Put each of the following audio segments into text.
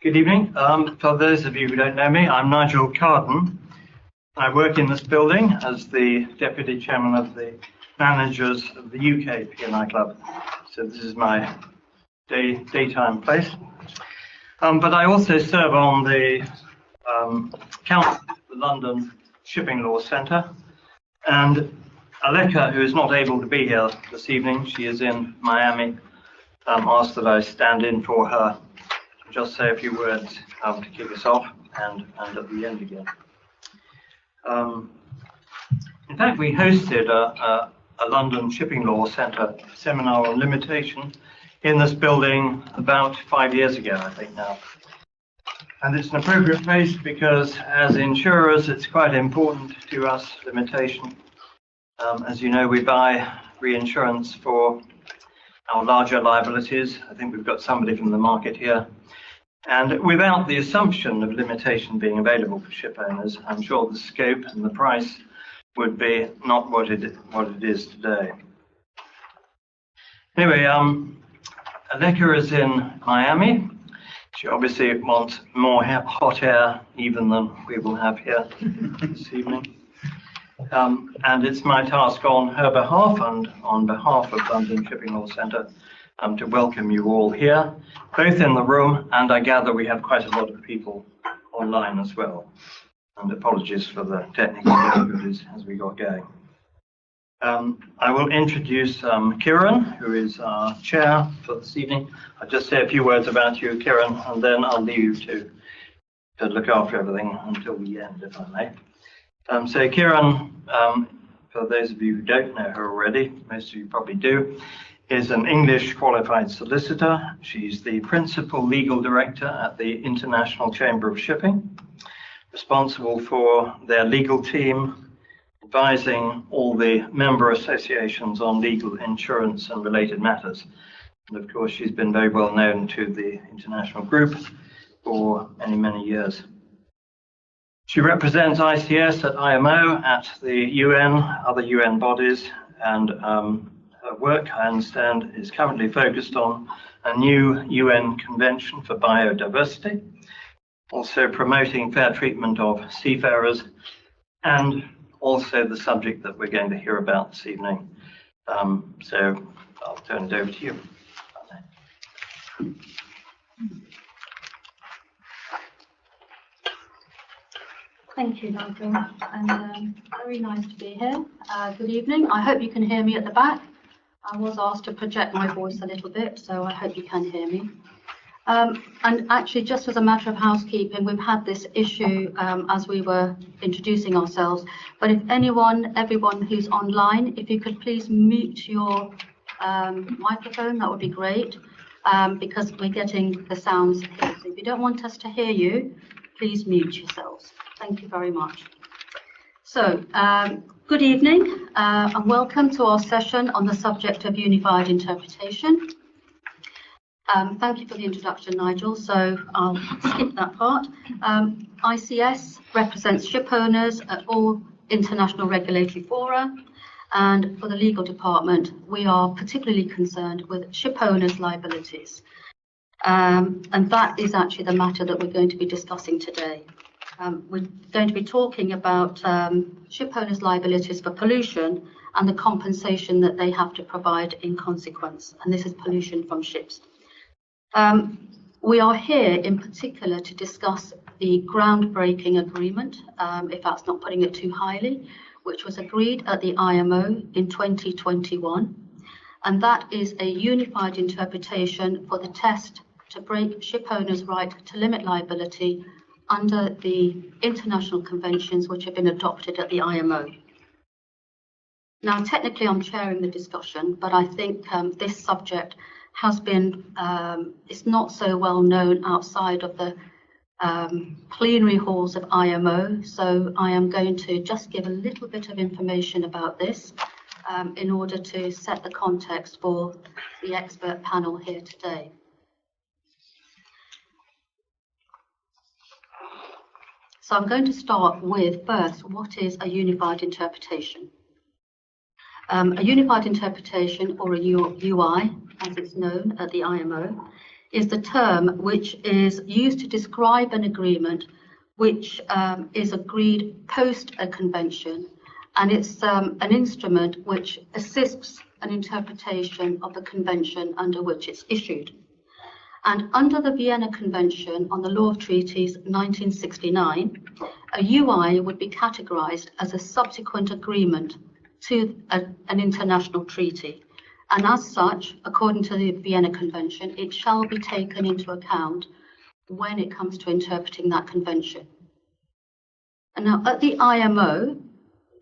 Good evening. For those of you who don't know me, I'm Nigel Carden. I work in this building as the Deputy Chairman of the Managers of the UK P&I Club. So this is my daytime place. But I also serve on the Council of the London Shipping Law Centre. And Aleka, who is not able to be here this evening, she is in Miami, asked that I stand in for her. Just say a few words to kick us off and at the end again. In fact, we hosted a London Shipping Law Centre seminar on limitation in this building about 5 years ago, I think now. And it's an appropriate place because as insurers, it's quite important to us, limitation. As you know, we buy reinsurance for our larger liabilities. I think we've got somebody from the market here. And without the assumption of limitation being available for ship owners, I'm sure the scope and the price would be not what it is today. Anyway, Aleka is in Miami. She obviously wants more hot air even than we will have here this evening. And it's my task on her behalf and on behalf of London Shipping Law Centre to welcome you all here, both in the room, and I gather we have quite a lot of people online as well. And apologies for the technical difficulties as we got going. I will introduce Kieran, who is our chair for this evening. I'll just say a few words about you, Kieran, and then I'll leave you to look after everything until the end, if I may. So Kieran, for those of you who don't know her already, most of you probably do, is an English qualified solicitor. She's the principal legal director at the International Chamber of Shipping, responsible for their legal team, advising all the member associations on legal insurance and related matters. And of course, she's been very well known to the international group for many, many years. She represents ICS at IMO, at the UN, other UN bodies, and her work, I understand, is currently focused on a new UN Convention for biodiversity, also promoting fair treatment of seafarers, and also the subject that we're going to hear about this evening. So I'll turn it over to you. Thank you, Nigel, and very nice to be here. Good evening. I hope you can hear me at the back. I was asked to project my voice a little bit, so I hope you can hear me. And actually, just as a matter of housekeeping, we've had this issue as we were introducing ourselves. But if everyone who's online, if you could please mute your microphone, that would be great, because we're getting the sounds here. So if you don't want us to hear you, please mute yourselves. Thank you very much. So, good evening and welcome to our session on the subject of unified interpretation. Thank you for the introduction, Nigel, so I'll skip that part. ICS represents ship owners at all international regulatory fora, and for the legal department, we are particularly concerned with ship owners' liabilities. And that is actually the matter that we're going to be discussing today. We're going to be talking about ship owners' liabilities for pollution and the compensation that they have to provide in consequence, and this is pollution from ships. We are here in particular to discuss the groundbreaking agreement, if that's not putting it too highly, which was agreed at the IMO in 2021, and that is a unified interpretation for the test to break ship owners' right to limit liability under the international conventions which have been adopted at the IMO. Now, technically I'm chairing the discussion, but I think this subject has been, it's not so well known outside of the plenary halls of IMO, so I am going to just give a little bit of information about this in order to set the context for the expert panel here today. So I'm going to start with first, what is a unified interpretation? A unified interpretation, or a UI, as it's known at the IMO, is the term which is used to describe an agreement which is agreed post a convention, and it's an instrument which assists an interpretation of the convention under which it's issued. And under the Vienna Convention on the Law of Treaties 1969, a UI would be categorized as a subsequent agreement to an international treaty. And as such, according to the Vienna Convention, it shall be taken into account when it comes to interpreting that convention. And now at the IMO,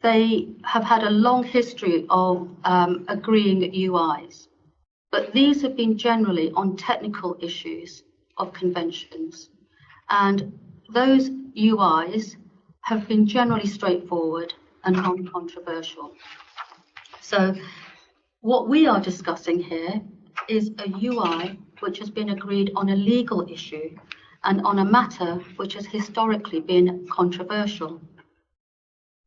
they have had a long history of agreeing UIs, but these have been generally on technical issues of conventions. And those UIs have been generally straightforward and non-controversial. So what we are discussing here is a UI which has been agreed on a legal issue and on a matter which has historically been controversial.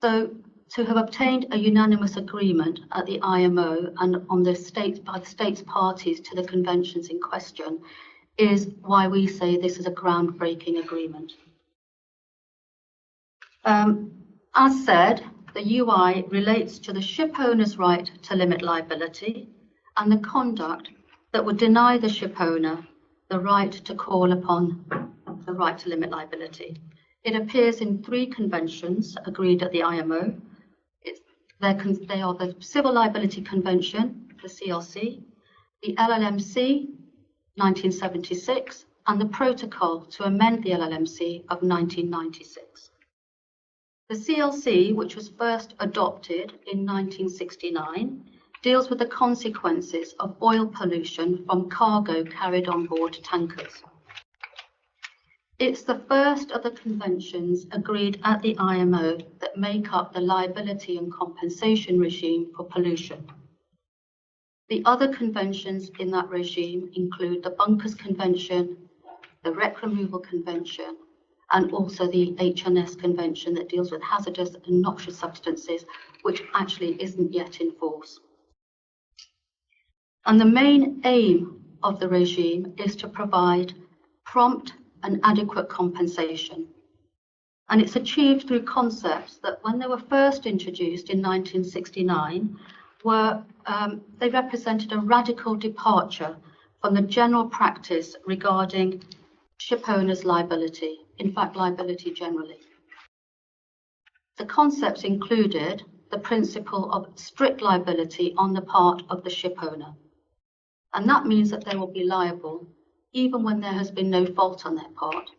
So to have obtained a unanimous agreement at the IMO and on the by the states parties to the conventions in question is why we say this is a groundbreaking agreement. As said, the UI relates to the ship owner's right to limit liability and the conduct that would deny the ship owner the right to call upon the right to limit liability. It appears in 3 conventions agreed at the IMO. They are the Civil Liability Convention, the CLC, the LLMC, 1976, and the Protocol to amend the LLMC of 1996. The CLC, which was first adopted in 1969, deals with the consequences of oil pollution from cargo carried on board tankers. It's the first of the conventions agreed at the IMO that make up the liability and compensation regime for pollution. The other conventions in that regime include the Bunkers Convention, the Wreck Removal Convention, and also the HNS Convention that deals with hazardous and noxious substances, which actually isn't yet in force. And the main aim of the regime is to provide prompt and adequate compensation. And it's achieved through concepts that when they were first introduced in 1969, they represented a radical departure from the general practice regarding ship owners' liability, in fact, liability generally. The concepts included the principle of strict liability on the part of the ship owner. And that means that they will be liable even when there has been no fault on their part,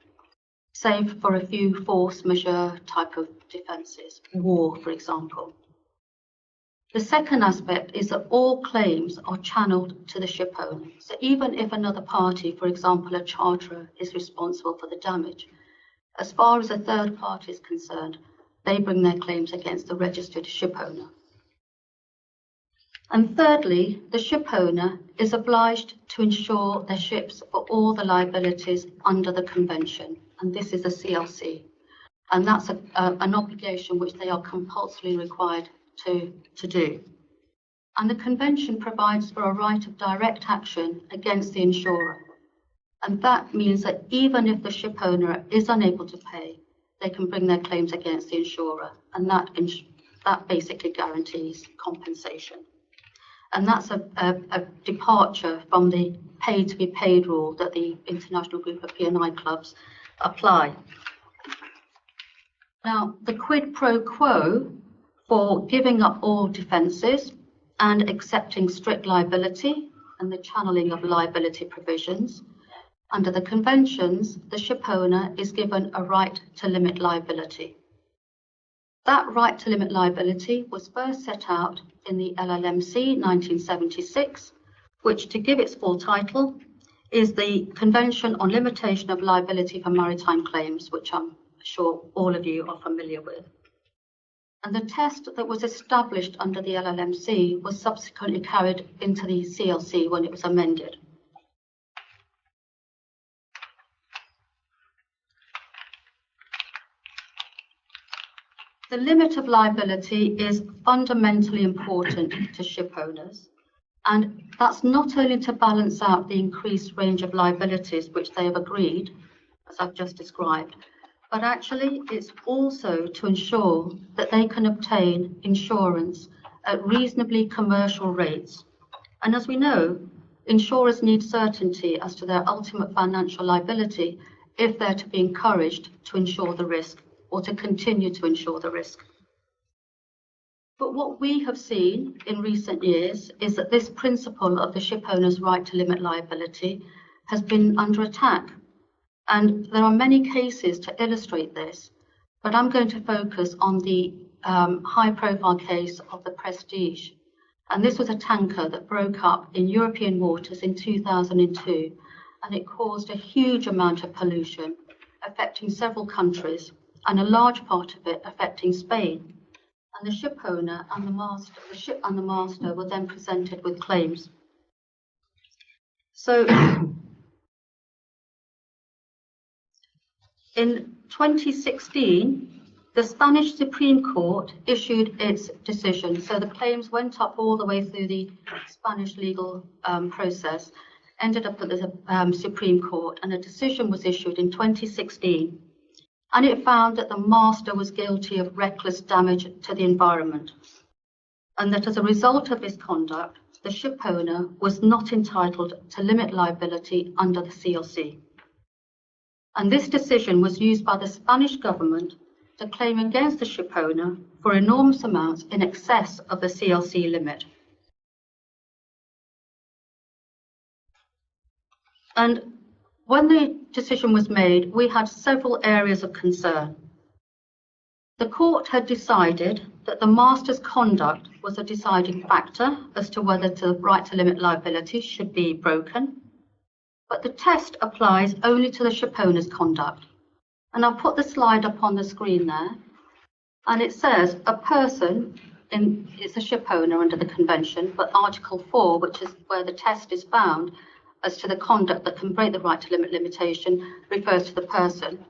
save for a few force majeure type of defences, war, for example. The second aspect is that all claims are channeled to the ship owner. So even if another party, for example, a charterer, is responsible for the damage, as far as a third party is concerned, they bring their claims against the registered ship owner. And thirdly, the ship owner is obliged to insure their ships for all the liabilities under the convention, and this is a CLC. And that's an obligation which they are compulsorily required to do. And the convention provides for a right of direct action against the insurer. And that means that even if the ship owner is unable to pay, they can bring their claims against the insurer, and that basically guarantees compensation. And that's a departure from the pay to be paid rule that the International Group of P&I clubs apply. Now, the quid pro quo for giving up all defences and accepting strict liability and the channeling of liability provisions, under the conventions, the ship owner is given a right to limit liability. That right to limit liability was first set out in the LLMC 1976, which, to give its full title, is the Convention on Limitation of Liability for Maritime Claims, which I'm sure all of you are familiar with. And the test that was established under the LLMC was subsequently carried into the CLC when it was amended. The limit of liability is fundamentally important to ship owners, And that's not only to balance out the increased range of liabilities which they have agreed, as I've just described, but actually it's also to ensure that they can obtain insurance at reasonably commercial rates. And as we know, insurers need certainty as to their ultimate financial liability if they're to be encouraged to insure the risk or to continue to insure the risk. But what we have seen in recent years is that this principle of the shipowner's right to limit liability has been under attack. And there are many cases to illustrate this, but I'm going to focus on the high-profile case of the Prestige. And this was a tanker that broke up in European waters in 2002, and it caused a huge amount of pollution, affecting several countries, and a large part of it affecting Spain. And the shipowner and the ship and the master were then presented with claims. So in 2016, the Spanish Supreme Court issued its decision. So the claims went up all the way through the Spanish legal process, ended up at the Supreme Court, and a decision was issued in 2016. And it found that the master was guilty of reckless damage to the environment, and that as a result of his conduct, the shipowner was not entitled to limit liability under the CLC. And this decision was used by the Spanish government to claim against the shipowner for enormous amounts in excess of the CLC limit. And when the decision was made, we had several areas of concern. The court had decided that the master's conduct was a deciding factor as to whether the right to limit liability should be broken. But the test applies only to the shipowner's conduct. And I'll put the slide up on the screen there. And it says a person, it's a shipowner under the convention, but Article 4, which is where the test is found as to the conduct that can break the right to limit limitation, refers to the person,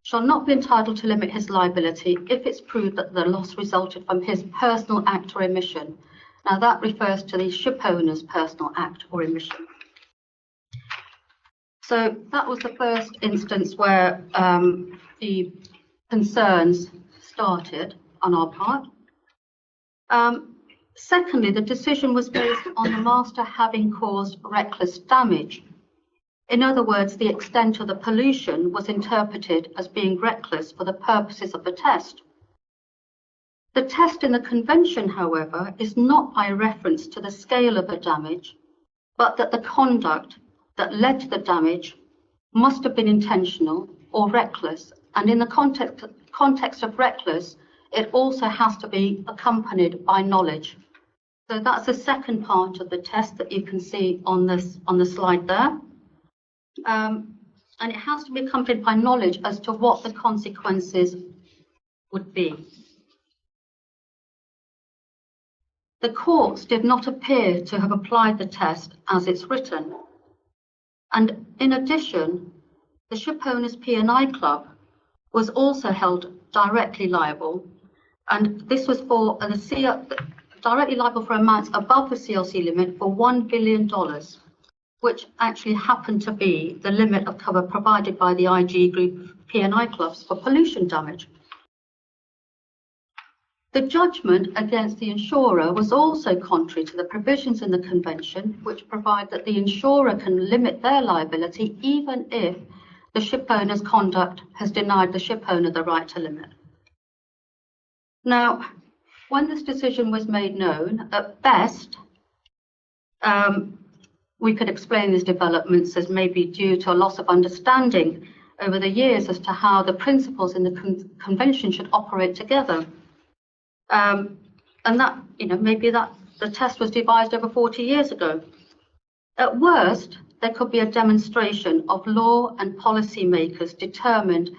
shall not be entitled to limit his liability if it's proved that the loss resulted from his personal act or omission. Now that refers to the shipowner's personal act or omission. So that was the first instance where the concerns started on our part. Secondly, the decision was based on the master having caused reckless damage. In other words, the extent of the pollution was interpreted as being reckless for the purposes of the test. The test in the convention, however, is not by reference to the scale of the damage, but that the conduct that led to the damage must have been intentional or reckless. And in the context of reckless, it also has to be accompanied by knowledge. So that's the second part of the test that you can see on the slide there. And it has to be accompanied by knowledge as to what the consequences would be. The courts did not appear to have applied the test as it's written. And in addition, the Shipowners P&I Club was also held directly liable, and this was for directly liable for amounts above the CLC limit for $1 billion, which actually happened to be the limit of cover provided by the IG group P&I clubs for pollution damage. The judgment against the insurer was also contrary to the provisions in the convention, which provide that the insurer can limit their liability even if the shipowner's conduct has denied the shipowner the right to limit. Now, when this decision was made known, at best, we could explain these developments as maybe due to a loss of understanding over the years as to how the principles in the convention should operate together. And that, maybe that the test was devised over 40 years ago. At worst, there could be a demonstration of law and policy makers determined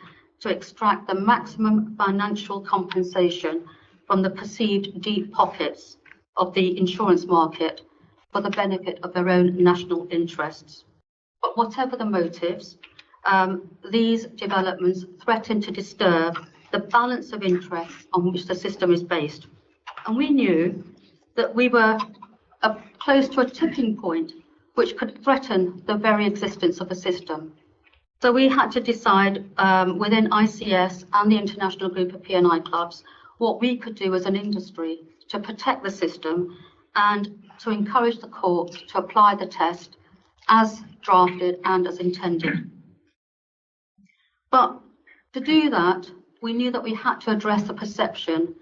to extract the maximum financial compensation from the perceived deep pockets of the insurance market for the benefit of their own national interests. But whatever the motives, these developments threaten to disturb the balance of interests on which the system is based. And we knew that we were close to a tipping point which could threaten the very existence of a system. So we had to decide within ICS and the International Group of P&I Clubs what we could do as an industry to protect the system and to encourage the courts to apply the test as drafted and as intended. But to do that, we knew that we had to address the perception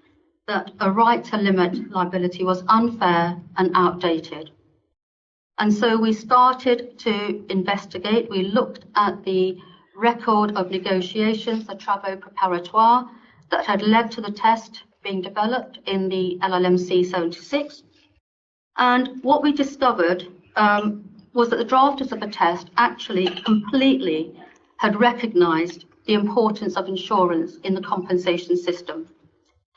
that a right to limit liability was unfair and outdated. And so we started to investigate. We looked at the record of negotiations, the travaux préparatoires, that had led to the test being developed in the LLMC 76. And what we discovered was that the drafters of the test actually completely had recognized the importance of insurance in the compensation system.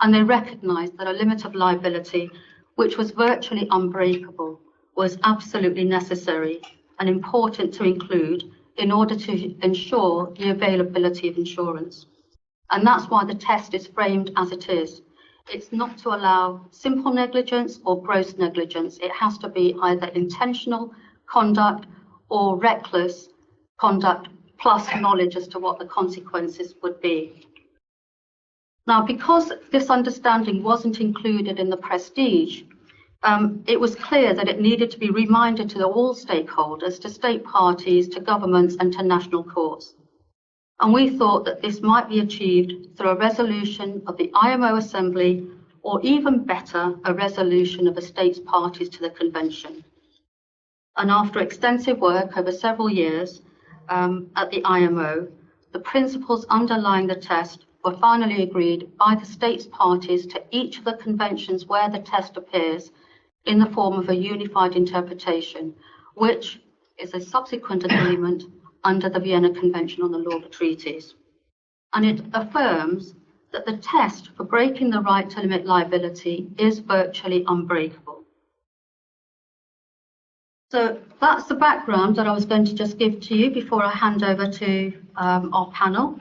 And they recognized that a limit of liability, which was virtually unbreakable, was absolutely necessary and important to include in order to ensure the availability of insurance. And that's why the test is framed as it is. It's not to allow simple negligence or gross negligence. It has to be either intentional conduct or reckless conduct plus knowledge as to what the consequences would be. Now, because this understanding wasn't included in the prestige, it was clear that it needed to be reminded to all stakeholders, to state parties, to governments, and to national courts. And we thought that this might be achieved through a resolution of the IMO Assembly, or even better, a resolution of the states parties to the convention. And after extensive work over several years at the IMO, the principles underlying the test were finally agreed by the states parties to each of the conventions where the test appears in the form of a unified interpretation, which is a subsequent agreement under the Vienna Convention on the Law of Treaties. And it affirms that the test for breaking the right to limit liability is virtually unbreakable. So that's the background that I was going to just give to you before I hand over to our panel.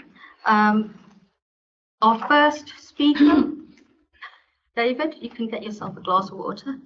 Our first speaker, David, you can get yourself a glass of water.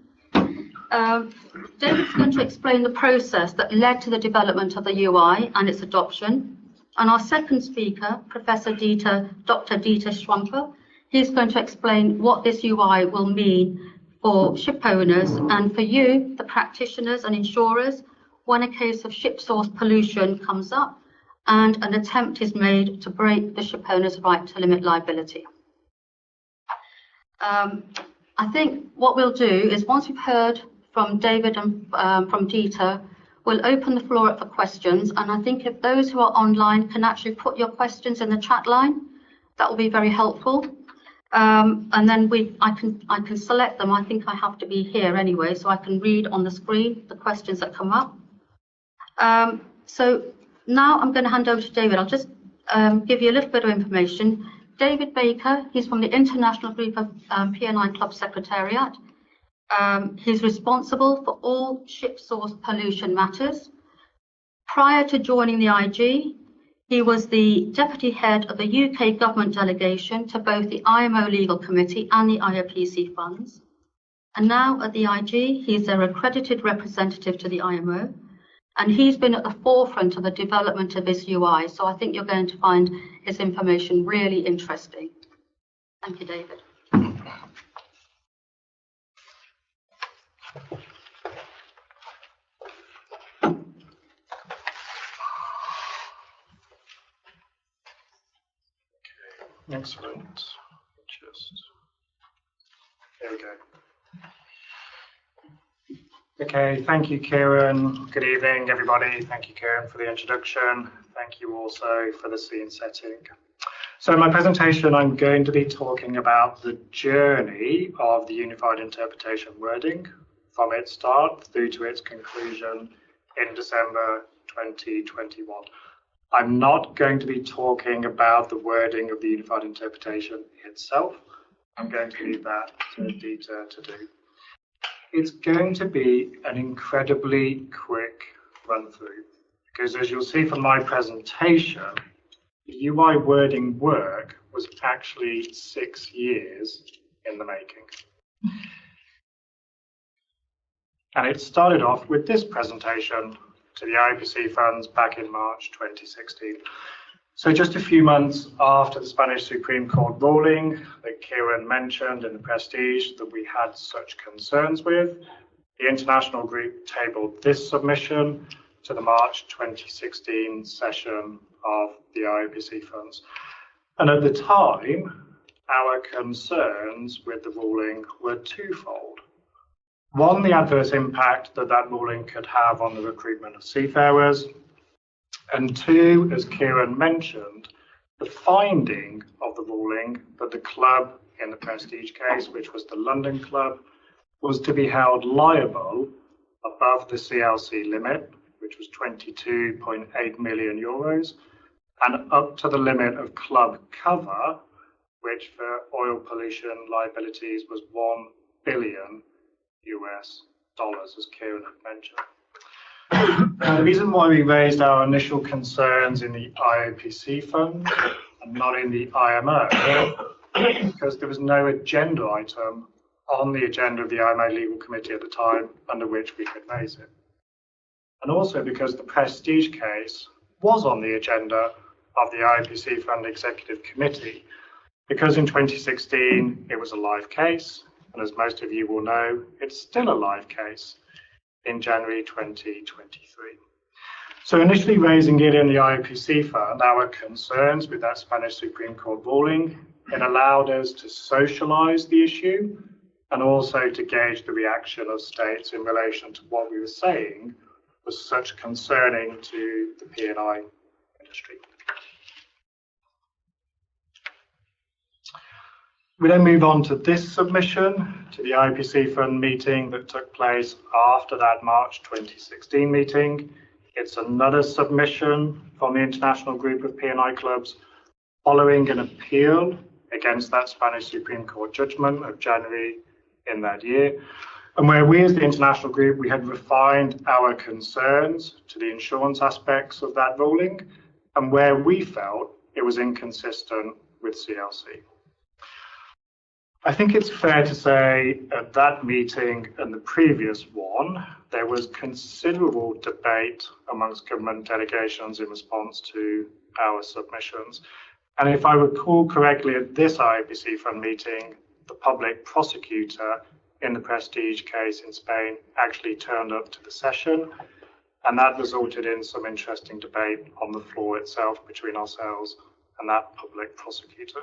David's going to explain the process that led to the development of the UI and its adoption. And our second speaker, Professor Dr. Dieter Schwamper, he's going to explain what this UI will mean for ship owners and for you, the practitioners and insurers, when a case of ship source pollution comes up and an attempt is made to break the ship owner's right to limit liability. I think what we'll do is, once we've heard from David and from Dieter, we'll open the floor up for questions. And I think if those who are online can actually put your questions in the chat line, that will be very helpful. And then I can select them. I think I have to be here anyway, so I can read on the screen the questions that come up. So now I'm going to hand over to David. I'll just give you a little bit of information. David Baker, he's from the International Group of P&I Club Secretariat. He's responsible for all ship source pollution matters. Prior to joining the IG, he was the deputy head of the UK government delegation to both the IMO Legal Committee and the IOPC funds. And now at the IG, he's their accredited representative to the IMO. And he's been at the forefront of the development of this UI. So I think you're going to find his information really interesting. Thank you, David. Excellent. There we go. Okay, thank you, Kieran. Good evening, everybody. Thank you, Kieran, for the introduction. Thank you also for the scene setting. So in my presentation, I'm going to be talking about the journey of the unified interpretation wording from its start through to its conclusion in December 2021. I'm not going to be talking about the wording of the unified interpretation itself. I'm going to leave that to Dieter to do. It's going to be an incredibly quick run through, because as you'll see from my presentation, the UI wording work was actually 6 years in the making. And it started off with this presentation to the IPC funds back in March 2016. So just a few months after the Spanish Supreme Court ruling that Kieran mentioned in the Prestige that we had such concerns with, the international group tabled this submission to the March 2016 session of the IPC funds. And at the time, our concerns with the ruling were twofold. One, the adverse impact that that ruling could have on the recruitment of seafarers. And two, as Kieran mentioned, the finding of the ruling that the club in the Prestige case, which was the London club, was to be held liable above the CLC limit, which was 22.8 million euros, and up to the limit of club cover, which for oil pollution liabilities was $1 billion US, as Kieran had mentioned. The reason why we raised our initial concerns in the IOPC fund and not in the IMO, because there was no agenda item on the agenda of the IMO legal committee at the time under which we could raise it. And also because the Prestige case was on the agenda of the IOPC fund executive committee, because in 2016 it was a live case, and as most of you will know, it's still a live case in January 2023. So initially raising it in the IOPC fund, our concerns with that Spanish Supreme Court ruling, it allowed us to socialise the issue and also to gauge the reaction of states in relation to what we were saying was such concerning to the P&I industry. We then move on to this submission to the IPC fund meeting that took place after that March 2016 meeting. It's another submission from the international group of P&I clubs following an appeal against that Spanish Supreme Court judgment of January in that year, and where we as the international group, we had refined our concerns to the insurance aspects of that ruling and where we felt it was inconsistent with CLC. I think it's fair to say at that meeting and the previous one, there was considerable debate amongst government delegations in response to our submissions. And if I recall correctly, at this IPC fund meeting, the public prosecutor in the Prestige case in Spain actually turned up to the session, and that resulted in some interesting debate on the floor itself between ourselves and that public prosecutor.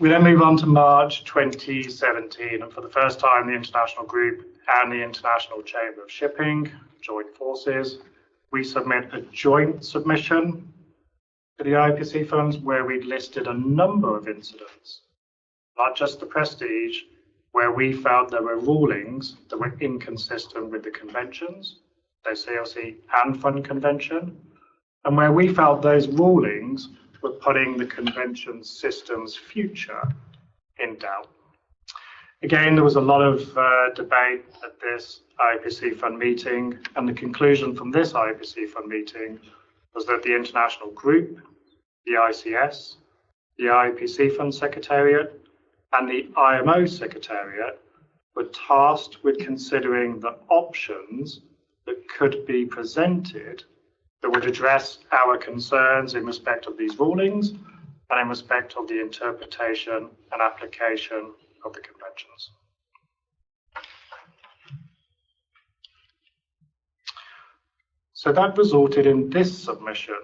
We then move on to March 2017, and for the first time, the international group and the International Chamber of Shipping joined forces. We submit a joint submission to the IPC funds where we'd listed a number of incidents, not just the Prestige, where we felt there were rulings that were inconsistent with the conventions, the CLC and Fund Convention, and where we felt those rulings were putting the convention system's future in doubt. Again, there was a lot of debate at this IPC fund meeting, and the conclusion from this IPC fund meeting was that the international group, the ICS, the IPC fund secretariat, and the IMO secretariat were tasked with considering the options that could be presented that would address our concerns in respect of these rulings and in respect of the interpretation and application of the conventions. So that resulted in this submission,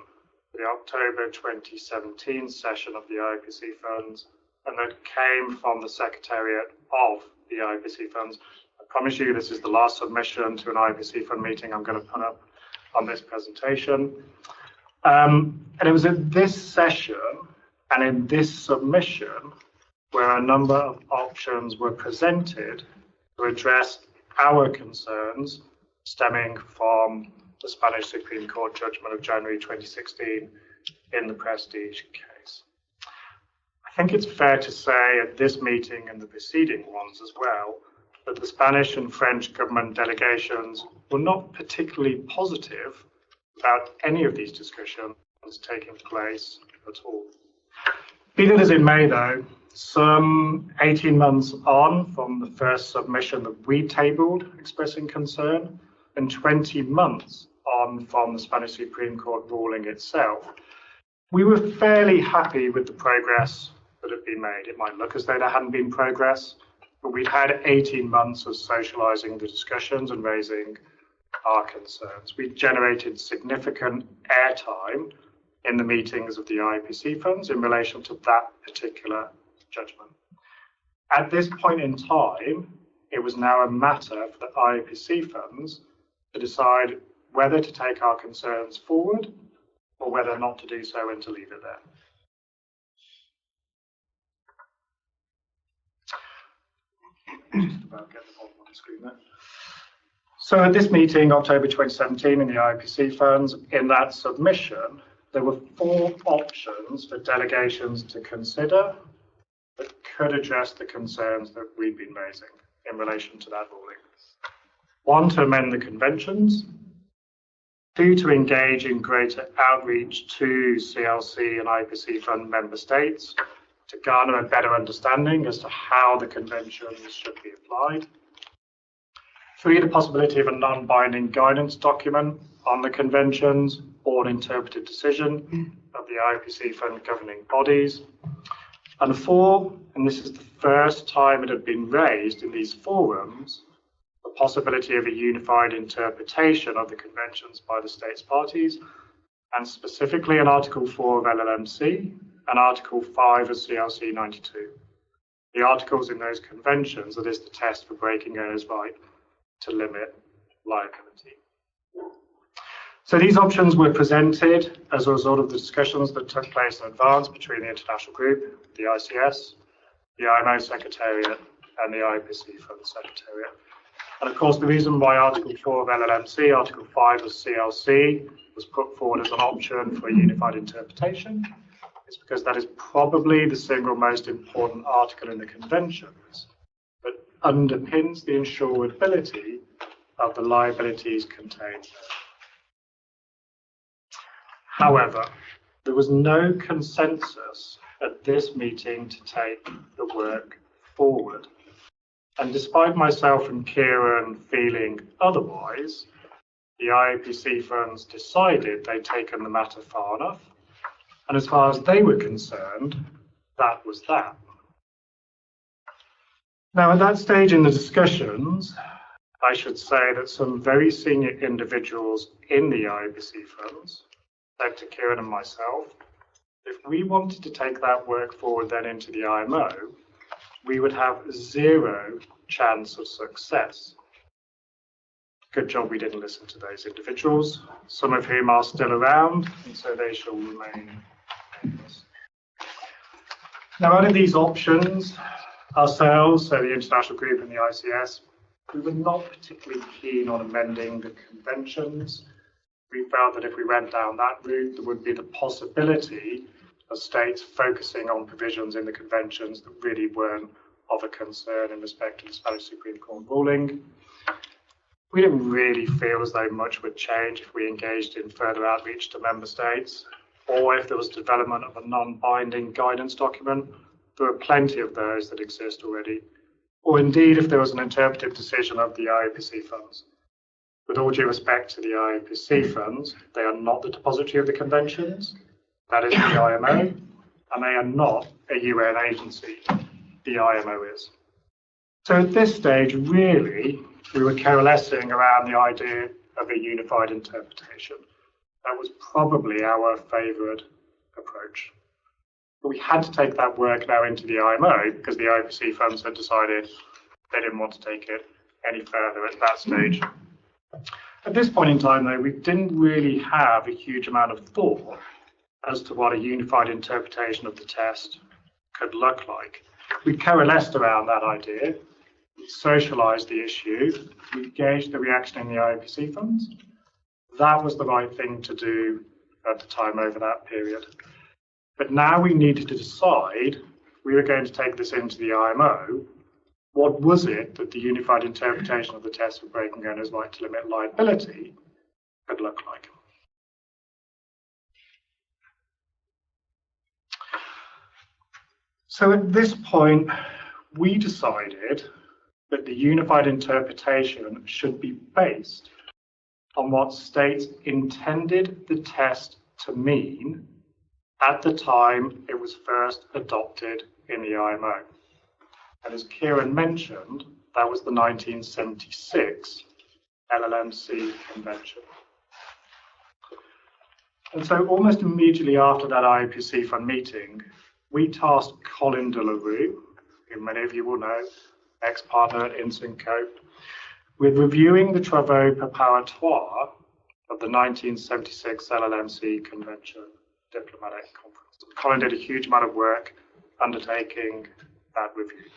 the October 2017 session of the IPC funds, and that came from the Secretariat of the IPC funds. I promise you this is the last submission to an IPC fund meeting I'm going to put up on this presentation. And it was at this session and in this submission where a number of options were presented to address our concerns stemming from the Spanish Supreme Court judgment of January 2016 in the Prestige case. I think it's fair to say at this meeting and the preceding ones as well that the Spanish and French government delegations were not particularly positive about any of these discussions taking place at all. Be that as it may though, Some 18 months on from the first submission that we tabled expressing concern, and 20 months on from the Spanish Supreme Court ruling itself, we were fairly happy with the progress that had been made. It might look as though there hadn't been progress, but we'd had 18 months of socialising the discussions and raising our concerns. We generated significant airtime in the meetings of the IPC funds in relation to that particular judgment. At this point in time, it was now a matter for the IPC funds to decide whether to take our concerns forward or whether not to do so and to leave it there. Just about get the bottom on the screen there. So at this meeting, October 2017, in the IPC funds, in that submission, there were 4 options for delegations to consider that could address the concerns that we've been raising in relation to that ruling. 1, to amend the conventions. 2, to engage in greater outreach to CLC and IPC fund member states to garner a better understanding as to how the conventions should be applied. 3, the possibility of a non-binding guidance document on the conventions or an interpretive decision of the IPC fund governing bodies. And 4, and this is the first time it had been raised in these forums, the possibility of a unified interpretation of the conventions by the states parties, and specifically in Article 4 of LLMC and Article 5 of CLC 92. The articles in those conventions, that is the test for breaking owner's right to limit liability. So these options were presented as a result of the discussions that took place in advance between the international group, the ICS, the IMO Secretariat, and the IPC Fund Secretariat. And of course, the reason why Article 4 of LLMC, Article 5 of CLC was put forward as an option for a unified interpretation is because that is probably the single most important article in the conventions that underpins the insurability of the liabilities contained there. However, there was no consensus at this meeting to take the work forward. And despite myself and Kieran feeling otherwise, the IPC funds decided they'd taken the matter far enough. And as far as they were concerned, that was that. Now, at that stage in the discussions, I should say that some very senior individuals in the IPC funds said to Kieran and myself, if we wanted to take that work forward then into the IMO, we would have 0 chance of success. Good job we didn't listen to those individuals, some of whom are still around, and so they shall remain nameless. Now, out of these options, ourselves, so the international group and the ICS, we were not particularly keen on amending the conventions. We felt that if we went down that route, there would be the possibility of states focusing on provisions in the conventions that really weren't of a concern in respect to the Spanish Supreme Court ruling. We didn't really feel as though much would change if we engaged in further outreach to member states, or if there was development of a non-binding guidance document. There are plenty of those that exist already, or indeed if there was an interpretive decision of the IPC funds. With all due respect to the IPC funds, they are not the depository of the conventions. That is the IMO, and they are not a UN agency. The IMO is. So at this stage, really, we were coalescing around the idea of a unified interpretation. That was probably our favoured approach. But we had to take that work now into the IMO because the IPC funds had decided they didn't want to take it any further at that stage. At this point in time, though, we didn't really have a huge amount of thought as to what a unified interpretation of the test could look like. We coalesced around that idea, we socialised the issue, we gauged the reaction in the IPC funds. That was the right thing to do at the time over that period. But now we needed to decide if we were going to take this into the IMO. What was it that the unified interpretation of the test for breaking owner's right to limit liability could look like? So at this point, we decided that the unified interpretation should be based on what states intended the test to mean at the time it was first adopted in the IMO. And as Kieran mentioned, that was the 1976 LLMC Convention. And so almost immediately after that IAPC fund meeting, we tasked Colin de la Rue, who many of you will know, ex-partner at Insinco, with reviewing the travaux preparatoires of the 1976 LLMC Convention Diplomatic Conference. Colin did a huge amount of work undertaking that review.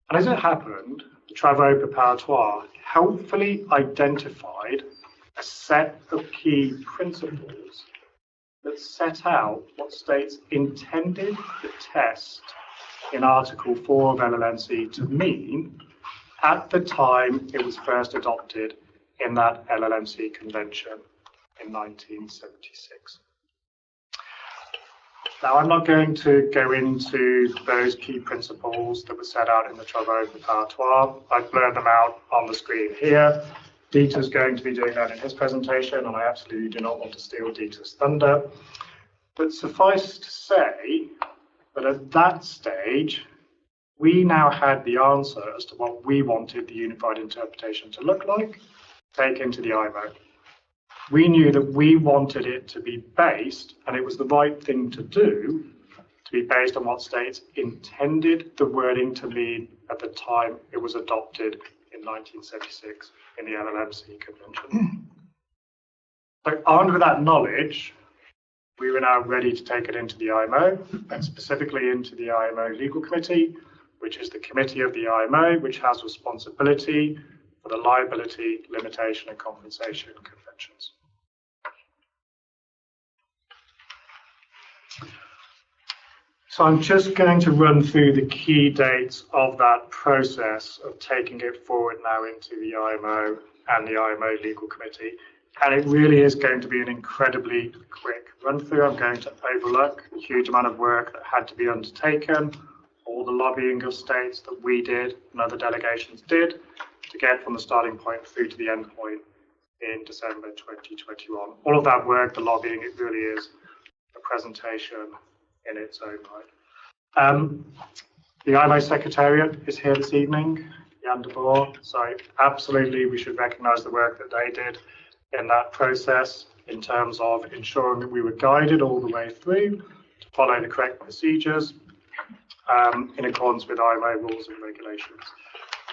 And as it happened, the travaux preparatoires helpfully identified a set of key principles that set out what states intended the test in Article 4 of LLMC to mean at the time it was first adopted in that LLMC convention in 1976. Now, I'm not going to go into those key principles that were set out in the travaux preparatoires. I've blurred them out on the screen here. Dieter's going to be doing that in his presentation, and I absolutely do not want to steal Dieter's thunder. But suffice to say that at that stage, we now had the answer as to what we wanted the unified interpretation to look like, taken to the IMO. We knew that we wanted it to be based, and it was the right thing to do, to be based on what states intended the wording to mean at the time it was adopted in 1976 in the LLMC Convention. So armed with that knowledge, we were now ready to take it into the IMO, and specifically into the IMO Legal Committee, which is the committee of the IMO, which has responsibility for the liability, limitation, and compensation conventions. So I'm just going to run through the key dates of that process of taking it forward now into the IMO and the IMO Legal Committee. And it really is going to be an incredibly quick run through. I'm going to overlook a huge amount of work that had to be undertaken, all the lobbying of states that we did and other delegations did to get from the starting point through to the end point in December 2021. All of that work, the lobbying, it really is a presentation in its own right. The IMO Secretariat is here this evening, Jan de Boer, so absolutely we should recognise the work that they did in that process in terms of ensuring that we were guided all the way through to follow the correct procedures in accordance with IMO rules and regulations.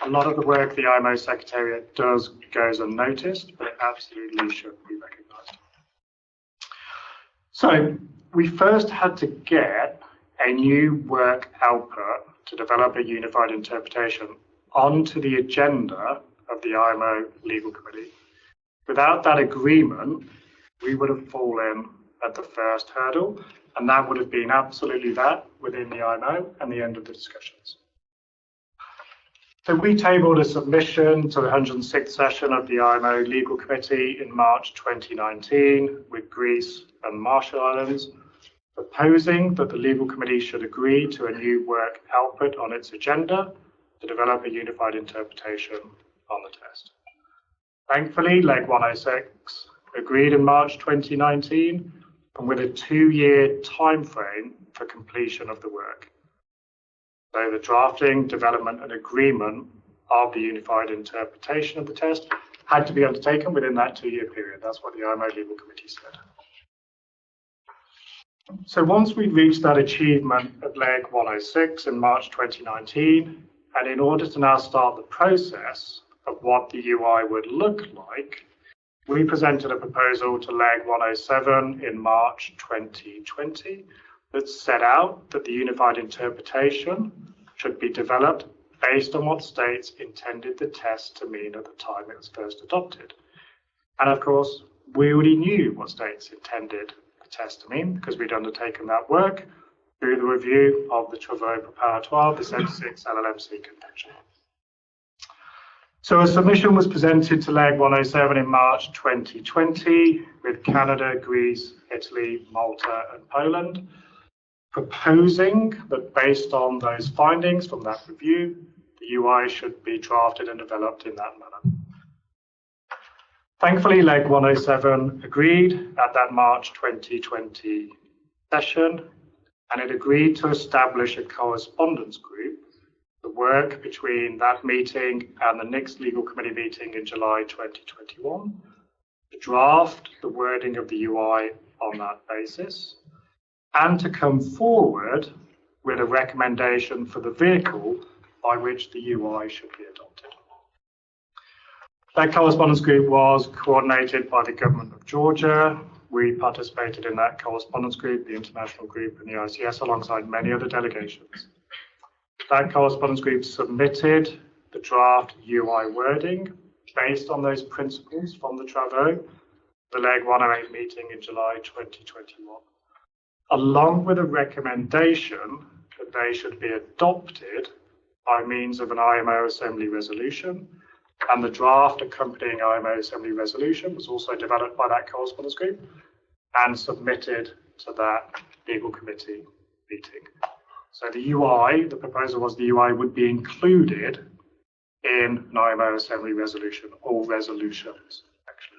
A lot of the work the IMO Secretariat does goes unnoticed, but it absolutely should be recognised. So we first had to get a new work output to develop a unified interpretation onto the agenda of the IMO Legal Committee. Without that agreement, we would have fallen at the first hurdle, and that would have been absolutely that within the IMO and the end of the discussions. So we tabled a submission to the 106th session of the IMO Legal Committee in March 2019 with Greece and Marshall Islands, proposing that the Legal Committee should agree to a new work output on its agenda to develop a unified interpretation on the test. Thankfully, Leg 106 agreed in March 2019 and with a 2-year timeframe for completion of the work. So the drafting, development and agreement of the unified interpretation of the test had to be undertaken within that 2-year period. That's what the IMO Legal Committee said. So once we'd reached that achievement at Leg 106 in March 2019, and in order to now start the process of what the UI would look like, we presented a proposal to Leg 107 in March 2020 that set out that the unified interpretation should be developed based on what states intended the test to mean at the time it was first adopted. And of course, we already knew what states intended the test to mean because we'd undertaken that work through the review of the travaux preparatoires of the 76 LLMC Convention. So a submission was presented to Leg 107 in March 2020 with Canada, Greece, Italy, Malta and Poland, proposing that based on those findings from that review, the UI should be drafted and developed in that manner. Thankfully, Leg 107 agreed at that March 2020 session, and it agreed to establish a correspondence group to work between that meeting and the next legal committee meeting in July 2021 to draft the wording of the UI on that basis and to come forward with a recommendation for the vehicle by which the UI should be adopted. That correspondence group was coordinated by the Government of Georgia. We participated in that correspondence group, the international group and the ICS, alongside many other delegations. That correspondence group submitted the draft UI wording based on those principles from the Travaux, the Leg 108 meeting in July 2021, along with a recommendation that they should be adopted by means of an IMO Assembly resolution. And the draft accompanying IMO Assembly resolution was also developed by that correspondence group and submitted to that legal committee meeting. So the UI, the proposal was the UI would be included in an IMO Assembly resolution, or resolutions, actually.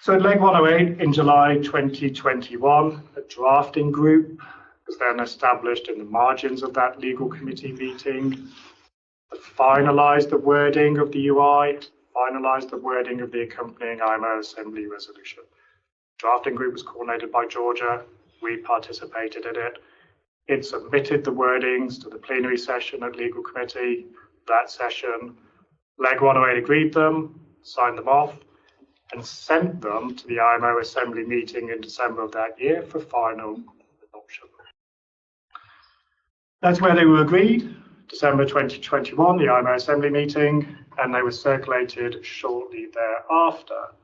So at Leg 108 in July 2021, a drafting group was then established in the margins of that legal committee meeting to finalise the wording of the UI, finalise the wording of the accompanying IMO Assembly resolution. The drafting group was coordinated by Georgia. We participated in it. It submitted the wordings to the plenary session at legal committee. That session, Leg 108 agreed them, signed them off, and sent them to the IMO Assembly meeting in December of that year for final adoption. That's where they were agreed, December 2021, the IMO Assembly meeting, and they were circulated shortly thereafter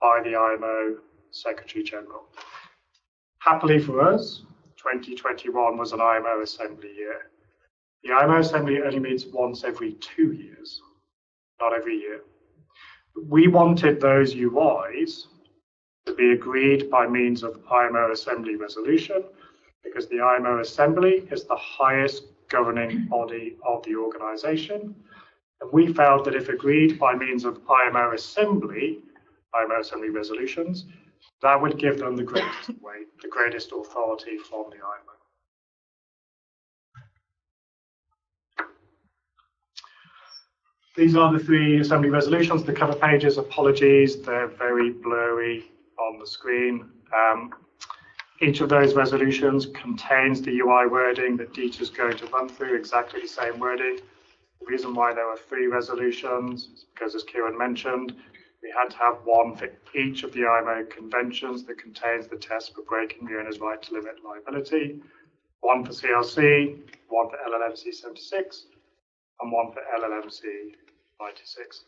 by the IMO Secretary General. Happily for us, 2021 was an IMO Assembly year. The IMO Assembly only meets once every 2 years, not every year. We wanted those UIs to be agreed by means of IMO Assembly resolution, because the IMO Assembly is the highest governing body of the organisation. And we felt that if agreed by means of IMO Assembly resolutions, that would give them the greatest weight, the greatest authority from the IMO. These are the 3 Assembly resolutions. The cover pages, apologies, they're very blurry on the screen. Each of those resolutions contains the UI wording that Dieter's going to run through, exactly the same wording. The reason why there were 3 resolutions is because, as Kieran mentioned, we had to have one for each of the IMO conventions that contains the test for breaking the owner's right to limit liability, one for CLC, one for LLMC 76, and one for LLMC 96.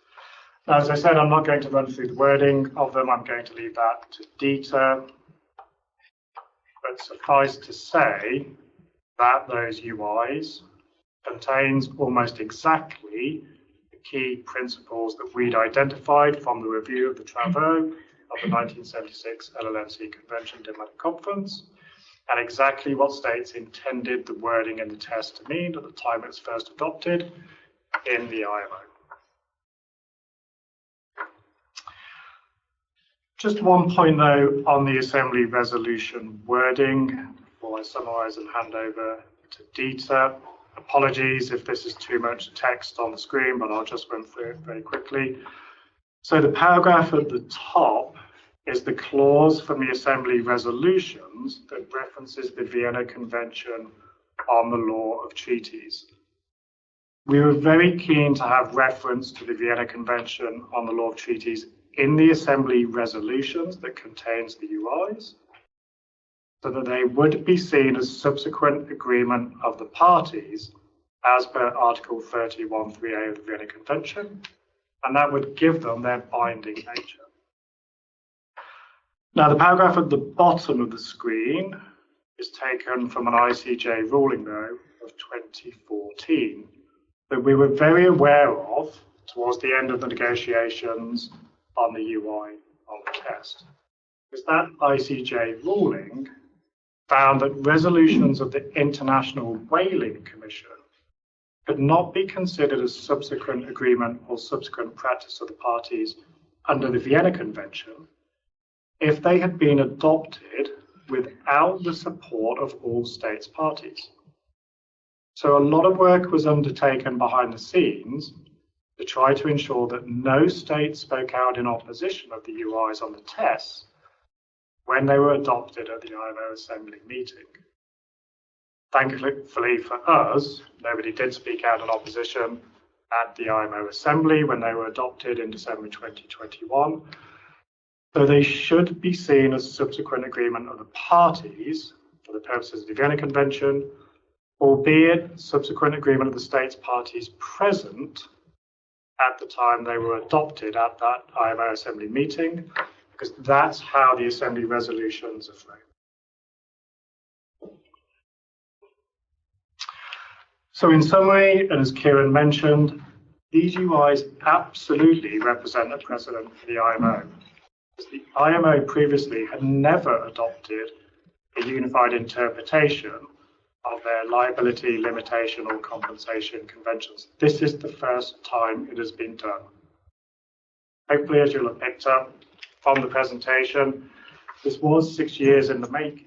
Now, as I said, I'm not going to run through the wording of them. I'm going to leave that to Dieter. But suffice to say that those UIs contains almost exactly the key principles that we'd identified from the review of the Travaux of the 1976 LLMC Convention Diplomatic Conference, and exactly what states intended the wording in the test to mean at the time it was first adopted in the IMO. Just one point, though, on the Assembly resolution wording before I summarise and hand over to Dieter. Apologies if this is too much text on the screen, but I'll just run through it very quickly. So the paragraph at the top is the clause from the Assembly resolutions that references the Vienna Convention on the law of treaties. We were very keen to have reference to the Vienna Convention on the law of treaties in the Assembly resolutions that contains the UIs, so that they would be seen as subsequent agreement of the parties as per Article 31.3a of the Vienna Convention, and that would give them their binding nature. Now, the paragraph at the bottom of the screen is taken from an ICJ ruling, though, of 2014, that we were very aware of towards the end of the negotiations on the UI on the test. Because that ICJ ruling found that resolutions of the International Whaling Commission could not be considered as subsequent agreement or subsequent practice of the parties under the Vienna Convention if they had been adopted without the support of all states parties. So a lot of work was undertaken behind the scenes to try to ensure that no state spoke out in opposition of the UIs on the tests when they were adopted at the IMO Assembly meeting. Thankfully for us, nobody did speak out in opposition at the IMO Assembly when they were adopted in December 2021. So they should be seen as subsequent agreement of the parties for the purposes of the Vienna Convention, albeit subsequent agreement of the states parties present at the time they were adopted at that IMO Assembly meeting, because that's how the Assembly resolutions are framed. So in summary, and as Kieran mentioned, these UIs absolutely represent a precedent for the IMO. The IMO previously had never adopted a unified interpretation of their liability, limitation, or compensation conventions. This is the first time it has been done. Hopefully, as you'll have picked up from the presentation, this was 6 years in the making,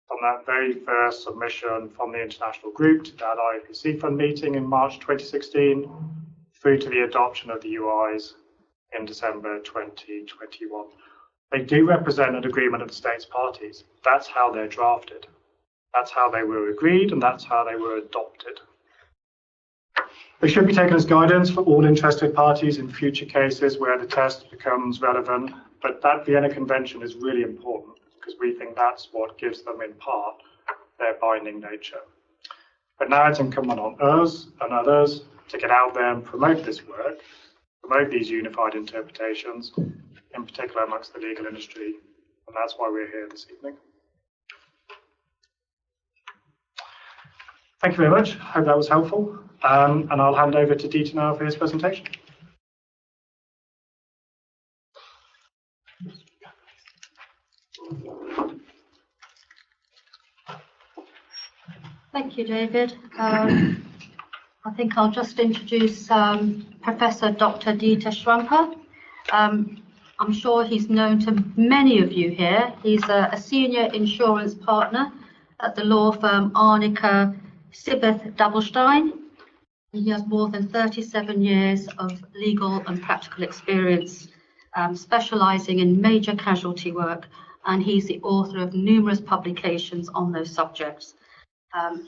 from that very first submission from the international group to that IPC Fund meeting in March 2016, through to the adoption of the UIs in December 2021. They do represent an agreement of the states parties. That's how they're drafted. That's how they were agreed, and that's how they were adopted. They should be taken as guidance for all interested parties in future cases where the test becomes relevant, but that Vienna Convention is really important because we think that's what gives them, in part, their binding nature. But now it's incumbent on us and others to get out there and promote this work, promote these unified interpretations, in particular amongst the legal industry, and that's why we're here this evening. Thank you very much. Hope that was helpful. And I'll hand over to Dieter now for his presentation. Thank you, David. I think I'll just introduce Professor Dr. Dieter Schramper. I'm sure he's known to many of you here. He's a senior insurance partner at the law firm Arnica Sibeth Doubelstein. He has more than 37 years of legal and practical experience, specializing in major casualty work, and he's the author of numerous publications on those subjects.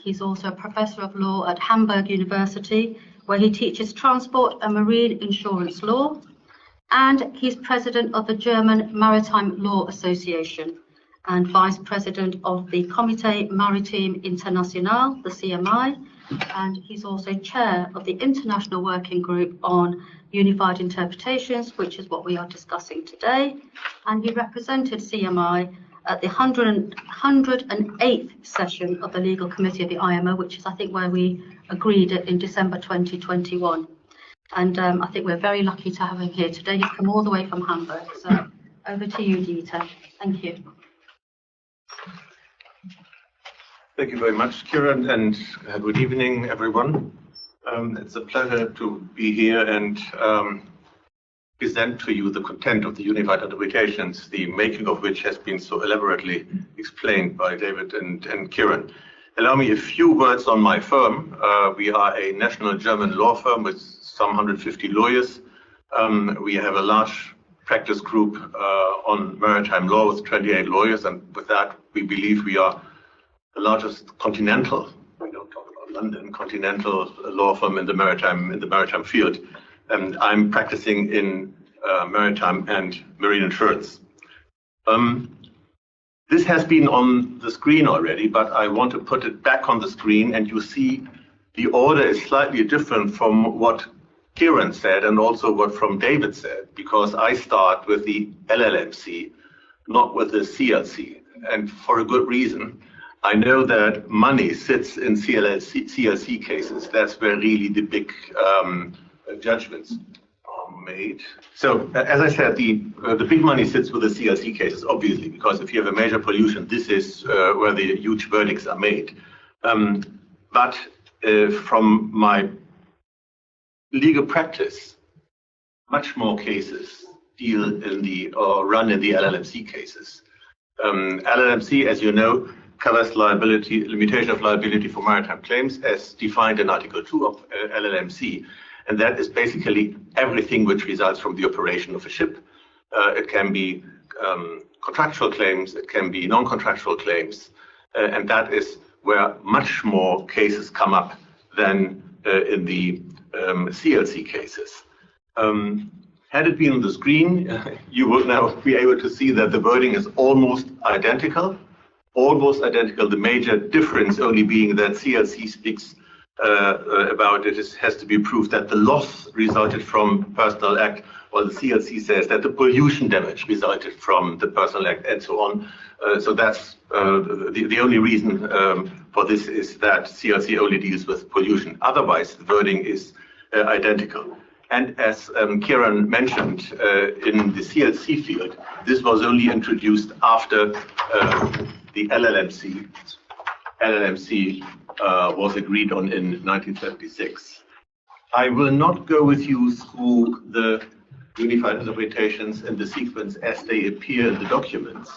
He's also a professor of law at Hamburg University, where he teaches transport and marine insurance law, and he's president of the German Maritime Law Association and vice president of the Comité Maritime International, the CMI, and he's also chair of the International Working Group on Unified Interpretations, which is what we are discussing today, and he represented CMI at the 108th session of the Legal Committee of the IMO, which is, I think, where we agreed in December 2021. And I think we're very lucky to have him here today. He's come all the way from Hamburg. So over to you, Dieter. Thank you. Thank you very much, Kieran, and good evening, everyone. It's a pleasure to be here and present to you the content of the Unified Interpretations, the making of which has been so elaborately explained by David and Kieran. Allow me a few words on my firm. We are a national German law firm with some 150 lawyers. We have a large practice group on maritime law with 28 lawyers, and with that, we believe we are the largest continental, we don't talk about London, continental law firm in the maritime field. And I'm practicing in maritime and marine insurance. This has been on the screen already, but I want to put it back on the screen, and you see the order is slightly different from what Kieran said and also what from David said, because I start with the LLMC, not with the CLC, and for a good reason. I know that money sits in CLC cases. That's where really the big judgments made. So, as I said, the big money sits with the CLC cases, obviously, because if you have a major pollution, this is where the huge verdicts are made. But from my legal practice, much more cases deal in the or run in the LLMC cases. LLMC, as you know, covers liability, limitation of liability for maritime claims as defined in Article 2 of LLMC. And that is basically everything which results from the operation of a ship. It can be contractual claims, it can be non-contractual claims, and that is where much more cases come up than in the CLC cases. Had it been on the screen, you would now be able to see that the wording is almost identical. Almost identical. The major difference only being that CLC speaks about it has to be proved that the loss resulted from personal act, while the CLC says that the pollution damage resulted from the personal act, and so on. So that's the only reason for this is that CLC only deals with pollution. Otherwise, the wording is identical. And as Kieran mentioned, in the CLC field, this was only introduced after the LLMC was agreed on in 1976. I will not go with you through the unified interpretations in the sequence as they appear in the documents,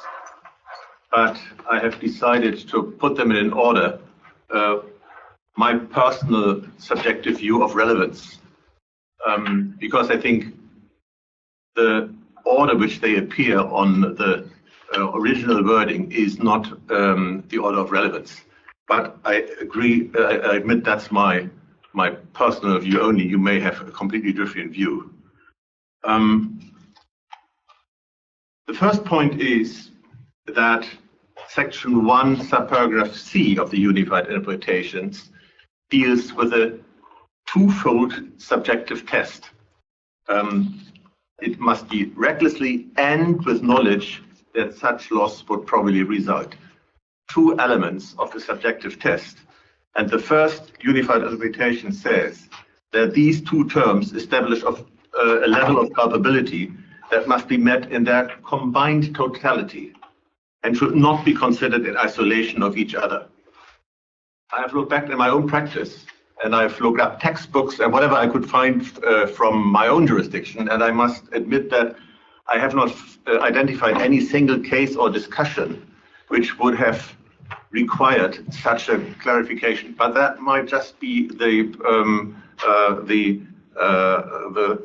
but I have decided to put them in an order. My personal subjective view of relevance, because I think the order which they appear on the original wording is not the order of relevance. But I agree, I admit that's my personal view only. You may have a completely different view. The first point is that Section 1, subparagraph C of the Unified Interpretations deals with a twofold subjective test. It must be recklessly and with knowledge that such loss would probably result. Two elements of the subjective test. And the first unified interpretation says that these two terms establish a level of culpability that must be met in their combined totality and should not be considered in isolation of each other. I have looked back in my own practice and I've looked up textbooks and whatever I could find from my own jurisdiction, and I must admit that I have not identified any single case or discussion which would have required such a clarification. But that might just be the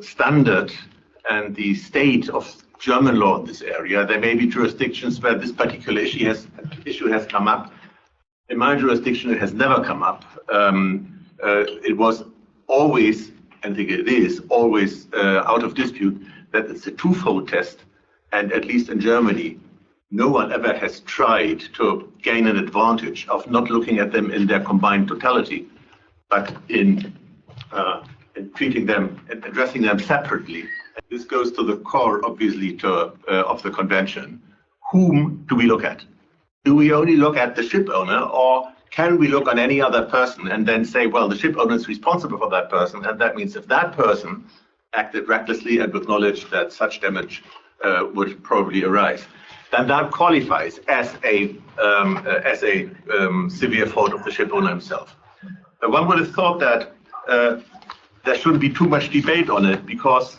standard and the state of German law in this area. There may be jurisdictions where this particular issue has come up. In my jurisdiction, it has never come up. It was always, I think it is always out of dispute that it's a twofold test, and at least in Germany, no one ever has tried to gain an advantage of not looking at them in their combined totality, but in treating them and addressing them separately. This goes to the core, obviously, of the convention. Whom do we look at? Do we only look at the ship owner, or can we look on any other person and then say, well, the ship owner is responsible for that person, and that means if that person acted recklessly and with knowledge that such damage would probably arise, then that qualifies as a severe fault of the ship owner himself. One would have thought that there shouldn't be too much debate on it, because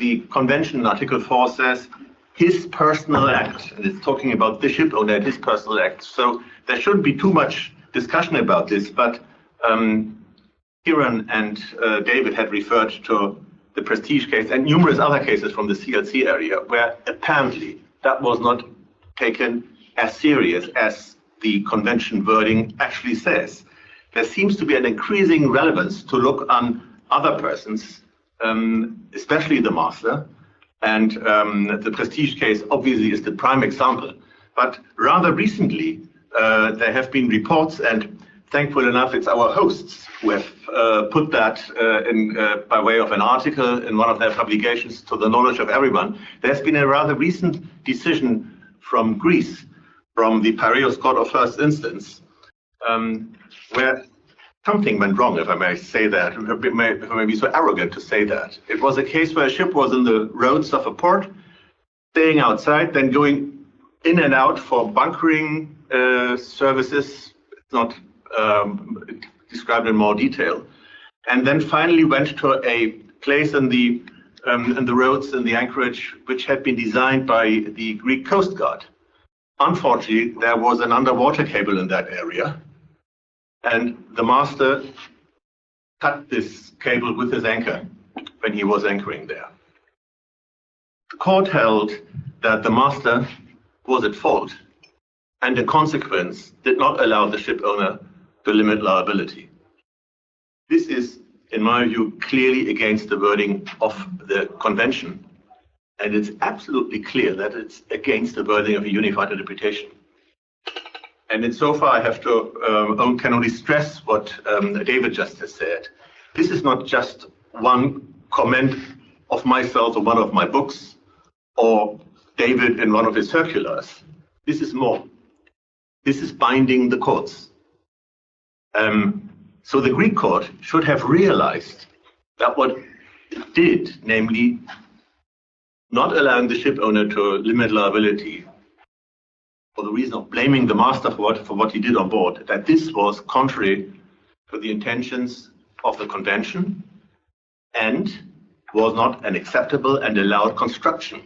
the convention in Article 4 says his personal act, and it's talking about the ship owner and his personal act. So there shouldn't be too much discussion about this, but Kieran and David had referred to the Prestige case and numerous other cases from the CLC area where apparently that was not taken as serious as the convention wording actually says. There seems to be an increasing relevance to look on other persons, especially the master, and the Prestige case obviously is the prime example. But rather recently, there have been reports, and thankful enough, it's our hosts who have put that by way of an article in one of their publications to the knowledge of everyone. There's been a rather recent decision from Greece, from the Piraeus Court of First Instance, where something went wrong, if I may say that, if I may be so arrogant to say that. It was a case where a ship was in the roads of a port, staying outside, then going in and out for bunkering services. It's not described in more detail. And then finally went to a place in the roads in the anchorage, which had been designed by the Greek Coast Guard. Unfortunately, there was an underwater cable in that area, and the master cut this cable with his anchor when he was anchoring there. The court held that the master was at fault, and in consequence did not allow the ship owner to limit liability. This is, in my view, clearly against the wording of the convention, and it's absolutely clear that it's against the wording of a unified interpretation. And in so far, I have to can only stress what David just has said. This is not just one comment of myself or one of my books, or David in one of his circulars. This is more. This is binding the courts. So the Greek court should have realized that what it did, namely not allowing the ship owner to limit liability for the reason of blaming the master for what he did on board, that this was contrary to the intentions of the convention and was not an acceptable and allowed construction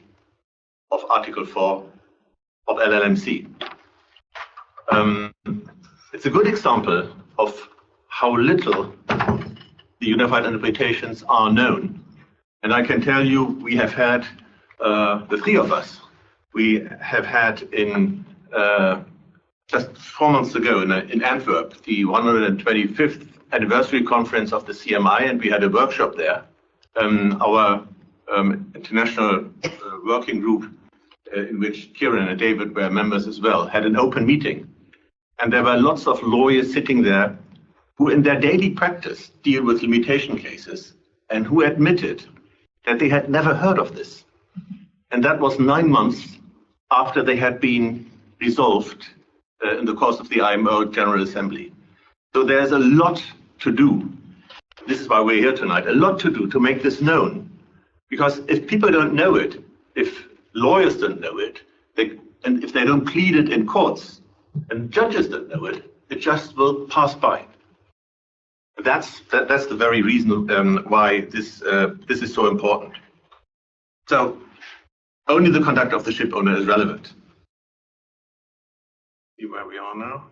of Article 4 of LLMC. It's a good example of how little the unified interpretations are known. And I can tell you, we have had, the three of us, we have had in just 4 months ago in Antwerp, the 125th anniversary conference of the CMI, and we had a workshop there. Our international working group, in which Kieran and David were members as well, had an open meeting. And there were lots of lawyers sitting there who in their daily practice deal with limitation cases and who admitted that they had never heard of this. And that was 9 months after they had been resolved in the course of the IMO General Assembly. So there's a lot to do. This is why we're here tonight, a lot to do to make this known. Because if people don't know it, if lawyers don't know it, and if they don't plead it in courts, and judges don't know it, it just will pass by. That's the very reason why this is so important. So only the conduct of the ship owner is relevant. See where we are now.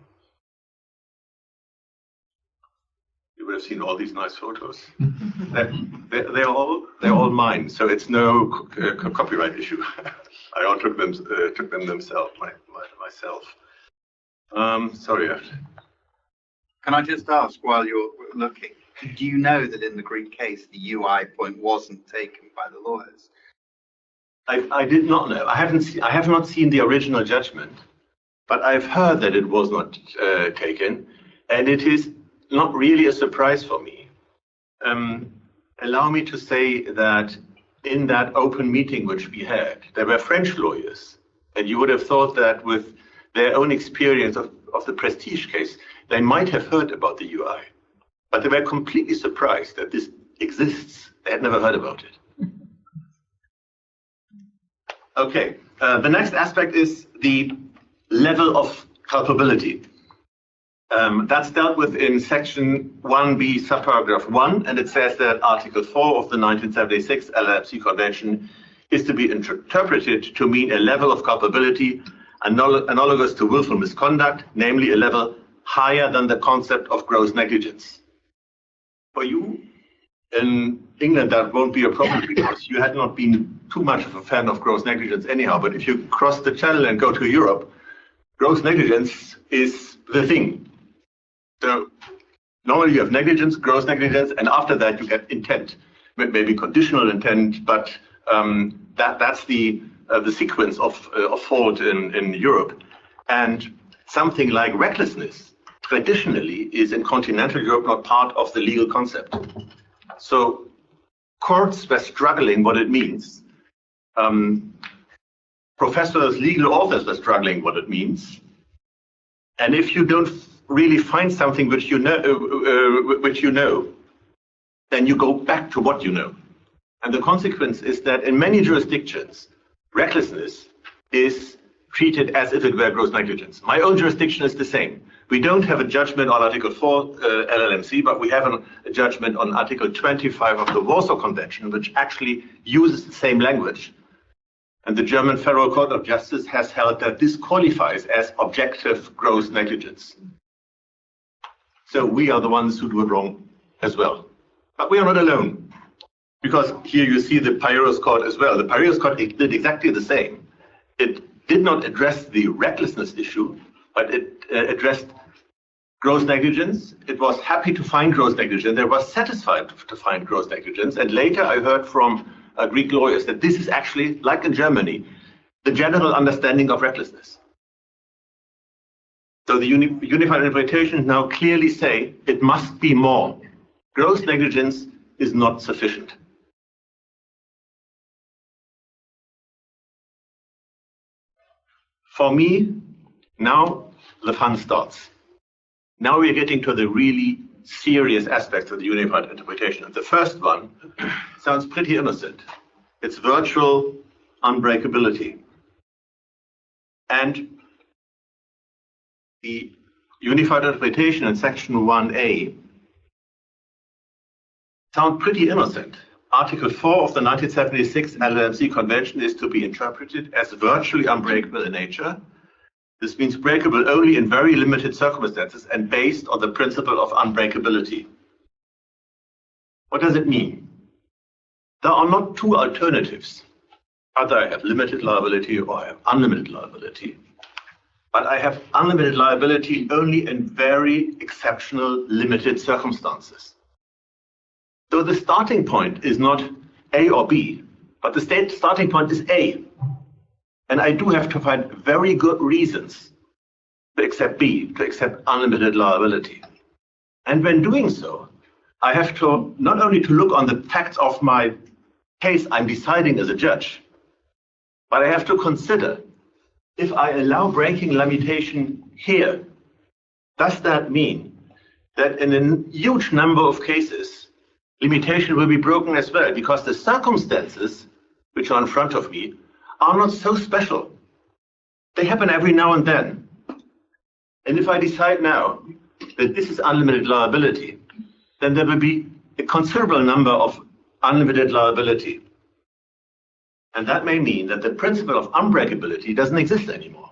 You would have seen all these nice photos. They're all mine, so it's no copyright issue. I all took them myself. Sorry. Can I just ask, while you're looking, do you know that in the Greek case the UI point wasn't taken by the lawyers? I did not know. I have not seen the original judgment, but I've heard that it was not taken, and it is not really a surprise for me. Allow me to say that in that open meeting which we had, there were French lawyers, and you would have thought that with their own experience of the Prestige case, they might have heard about the UI, but they were completely surprised that this exists. They had never heard about it. Okay, the next aspect is the level of culpability. That's dealt with in section 1B, subparagraph 1, and it says that Article 4 of the 1976 LSLC Convention is to be interpreted to mean a level of culpability analogous to willful misconduct, namely a level higher than the concept of gross negligence. For you in England, that won't be a problem because you had not been too much of a fan of gross negligence anyhow, but if you cross the channel and go to Europe, gross negligence is the thing. So normally you have negligence, gross negligence, and after that you get intent, maybe conditional intent, but that's the sequence of fault in Europe. And something like recklessness traditionally is in continental Europe not part of the legal concept. So courts were struggling what it means. Professors, legal authors were struggling what it means. And if you don't really find something which you know, then you go back to what you know. And the consequence is that in many jurisdictions, recklessness is treated as if it were gross negligence. My own jurisdiction is the same. We don't have a judgment on Article 4 LLMC, but we have a judgment on Article 25 of the Warsaw Convention, which actually uses the same language. And the German Federal Court of Justice has held that this qualifies as objective gross negligence. So we are the ones who do it wrong as well. But we are not alone, because here you see the Piraeus Court as well. The Piraeus Court did exactly the same. It did not address the recklessness issue, but it addressed gross negligence. It was happy to find gross negligence. It was satisfied to find gross negligence. And later I heard from Greek lawyers that this is actually, like in Germany, the general understanding of recklessness. So the unified interpretation now clearly say it must be more. Gross negligence is not sufficient. For me, now the fun starts. Now we're getting to the really serious aspects of the unified interpretation. And the first one sounds pretty innocent. It's virtual unbreakability. And the unified interpretation in section 1A sound pretty innocent. Article 4 of the 1976 LSLC Convention is to be interpreted as virtually unbreakable in nature. This means breakable only in very limited circumstances and based on the principle of unbreakability. What does it mean? There are not two alternatives. Either I have limited liability or I have unlimited liability. But I have unlimited liability only in very exceptional, limited circumstances. So the starting point is not A or B, but the starting point is A. And I do have to find very good reasons to accept B, to accept unlimited liability. And when doing so, I have to not only to look on the facts of my case I'm deciding as a judge, but I have to consider, if I allow breaking limitation here, does that mean that in a huge number of cases, limitation will be broken as well, because the circumstances which are in front of me are not so special. They happen every now and then. And if I decide now that this is unlimited liability, then there will be a considerable number of unlimited liability. And that may mean that the principle of unbreakability doesn't exist anymore.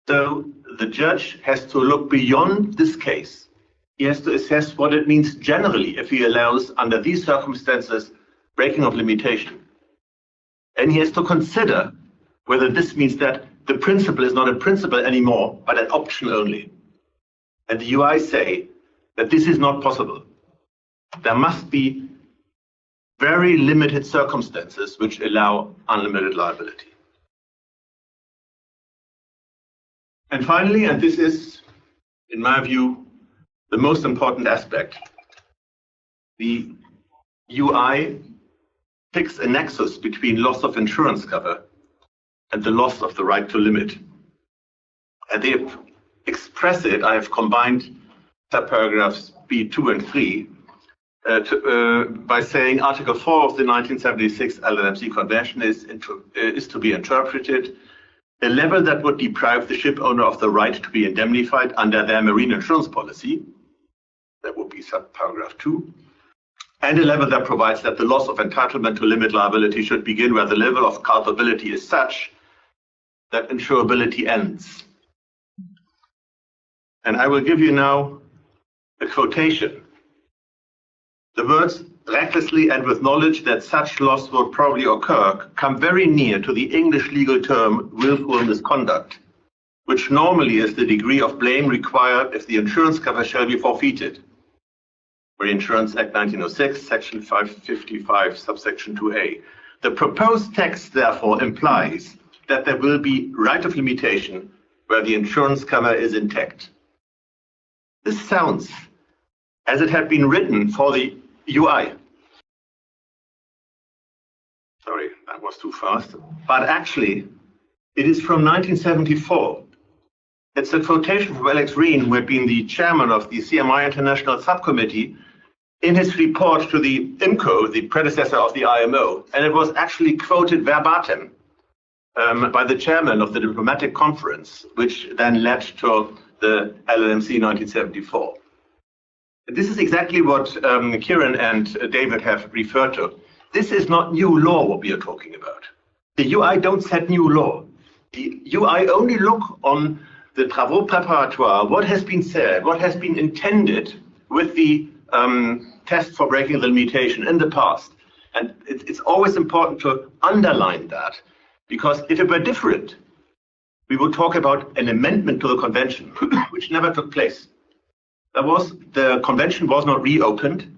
So the judge has to look beyond this case. He has to assess what it means generally if he allows, under these circumstances, breaking of limitation. And he has to consider whether this means that the principle is not a principle anymore, but an option only. And the UI say that this is not possible. There must be very limited circumstances which allow unlimited liability. And finally, and this is, in my view, the most important aspect, the UI picks a nexus between loss of insurance cover and the loss of the right to limit. And they express it, I have combined subparagraphs B2 and 3, by saying Article 4 of the 1976 LSLC Convention is to be interpreted a level that would deprive the ship owner of the right to be indemnified under their marine insurance policy. That would be subparagraph 2. And a level that provides that the loss of entitlement to limit liability should begin where the level of culpability is such that insurability ends. And I will give you now a quotation. The words recklessly and with knowledge that such loss will probably occur come very near to the English legal term willful misconduct, which normally is the degree of blame required if the insurance cover shall be forfeited. Reinsurance Act 1906, Section 555, subsection 2A. The proposed text, therefore, implies that there will be right of limitation where the insurance cover is intact. This sounds as it had been written for the UI. Sorry, that was too fast. But actually, it is from 1974. It's a quotation from Alex Reen, who had been the chairman of the CMI International Subcommittee, in his report to the IMCO, the predecessor of the IMO, and it was actually quoted verbatim by the chairman of the diplomatic conference, which then led to the LLMC 1974. This is exactly what Kieran and David have referred to. This is not new law what we are talking about. The UI don't set new law. The UI only look on the travaux préparatoires, what has been said, what has been intended with the test for breaking the limitation in the past. And it's always important to underline that, because if it were different, we would talk about an amendment to the convention, which never took place. The convention was not reopened.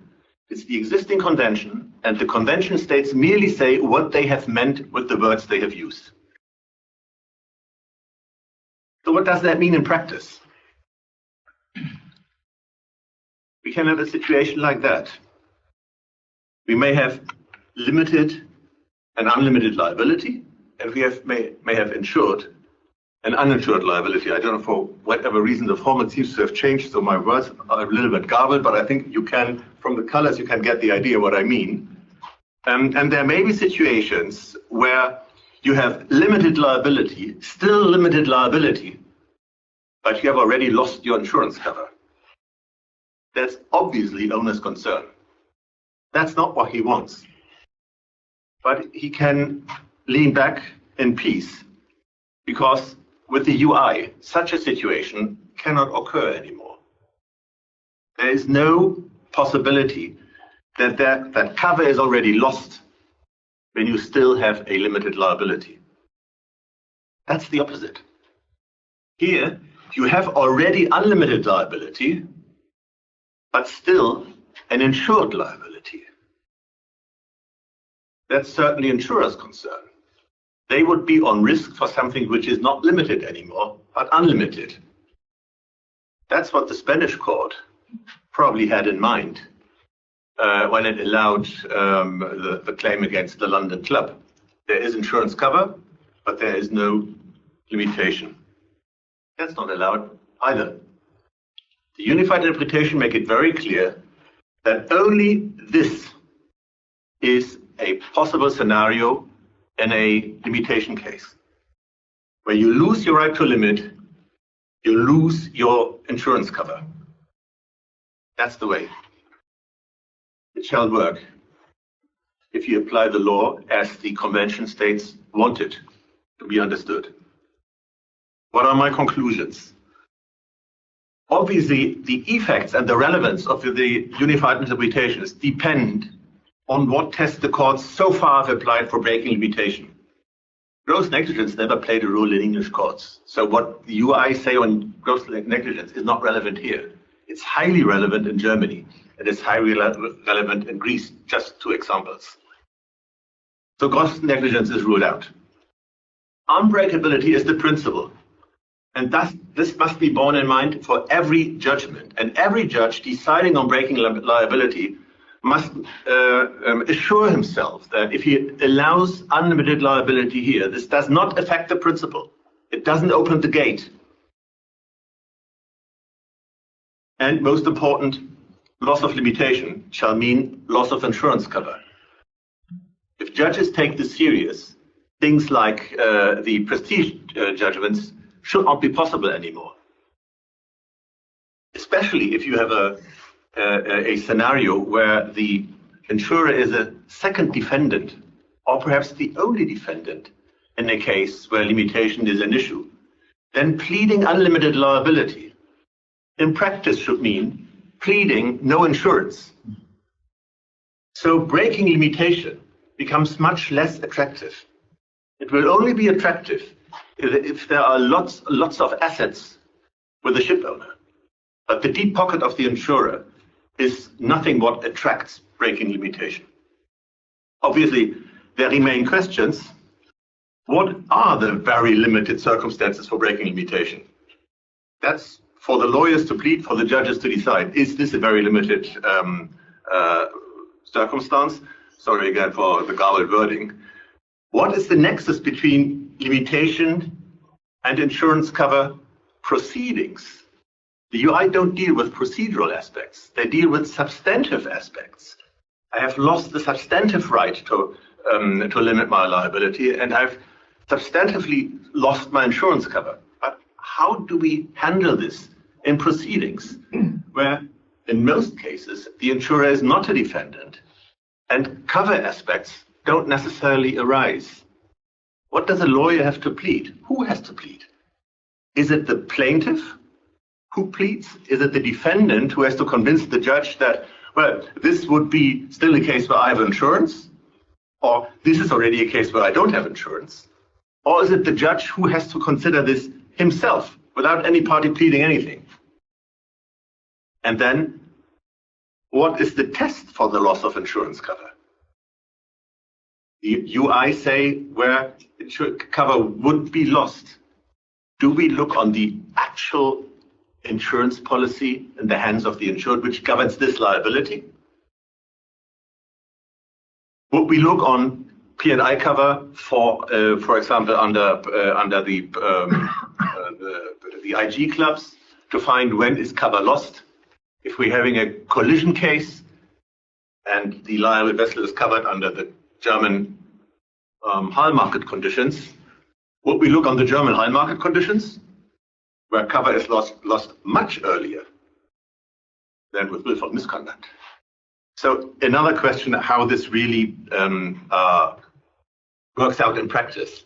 It's the existing convention, and the convention states merely say what they have meant with the words they have used. So what does that mean in practice? We can have a situation like that. We may have limited and unlimited liability, and we may have insured and uninsured liability. I don't know, for whatever reason, the format seems to have changed, so my words are a little bit garbled, but I think you can, from the colors, you can get the idea what I mean. And there may be situations where you have limited liability, still limited liability, but you have already lost your insurance cover. That's obviously owner's concern. That's not what he wants. But he can lean back in peace, because with the UI, such a situation cannot occur anymore. There is no possibility that cover is already lost when you still have a limited liability. That's the opposite. Here, you have already unlimited liability, but still an insured liability. That's certainly insurers' concern. They would be on risk for something which is not limited anymore, but unlimited. That's what the Spanish court probably had in mind when it allowed the claim against the London club. There is insurance cover, but there is no limitation. That's not allowed either. The unified interpretation make it very clear that only this is a possible scenario in a limitation case. Where you lose your right to limit, you lose your insurance cover. That's the way it shall work if you apply the law as the convention states want it to be understood. What are my conclusions? Obviously, the effects and the relevance of the unified interpretations depend on what test the courts so far have applied for breaking limitation. Gross negligence never played a role in English courts. So what the UI say on gross negligence is not relevant here. It's highly relevant in Germany, and it's highly relevant in Greece, just two examples. So gross negligence is ruled out. Unbreakability is the principle. And thus, this must be borne in mind for every judgment. And every judge deciding on breaking liability must assure himself that if he allows unlimited liability here, this does not affect the principle. It doesn't open the gate. And most important, loss of limitation shall mean loss of insurance cover. If judges take this serious, things like the prestige judgments should not be possible anymore. Especially if you have a scenario where the insurer is a second defendant, or perhaps the only defendant in a case where limitation is an issue, then pleading unlimited liability in practice should mean pleading no insurance. So breaking limitation becomes much less attractive. It will only be attractive if there are lots of assets with the ship owner. But the deep pocket of the insurer is nothing what attracts breaking limitation. Obviously, there remain questions. What are the very limited circumstances for breaking limitation? That's for the lawyers to plead, for the judges to decide. Is this a very limited circumstance? Sorry again for the garbled wording. What is the nexus between limitation and insurance cover proceedings. The UI don't deal with procedural aspects. They deal with substantive aspects. I have lost the substantive right to limit my liability, and I've substantively lost my insurance cover. But how do we handle this in proceedings where, in most cases, the insurer is not a defendant and cover aspects don't necessarily arise? What does a lawyer have to plead? Who has to plead? Is it the plaintiff who pleads? Is it the defendant who has to convince the judge that, well, this would be still a case where I have insurance, or this is already a case where I don't have insurance? Or is it the judge who has to consider this himself without any party pleading anything? And then, what is the test for the loss of insurance cover? The UI say where insurance cover would be lost. Do we look on the actual insurance policy in the hands of the insured, which governs this liability? Would we look on P&I cover for example, under the IG clubs to find when is cover lost? If we're having a collision case and the liable vessel is covered under the German hull market conditions, would we look on the German hull market conditions, where cover is lost much earlier than with willful misconduct? So another question, how this really works out in practice.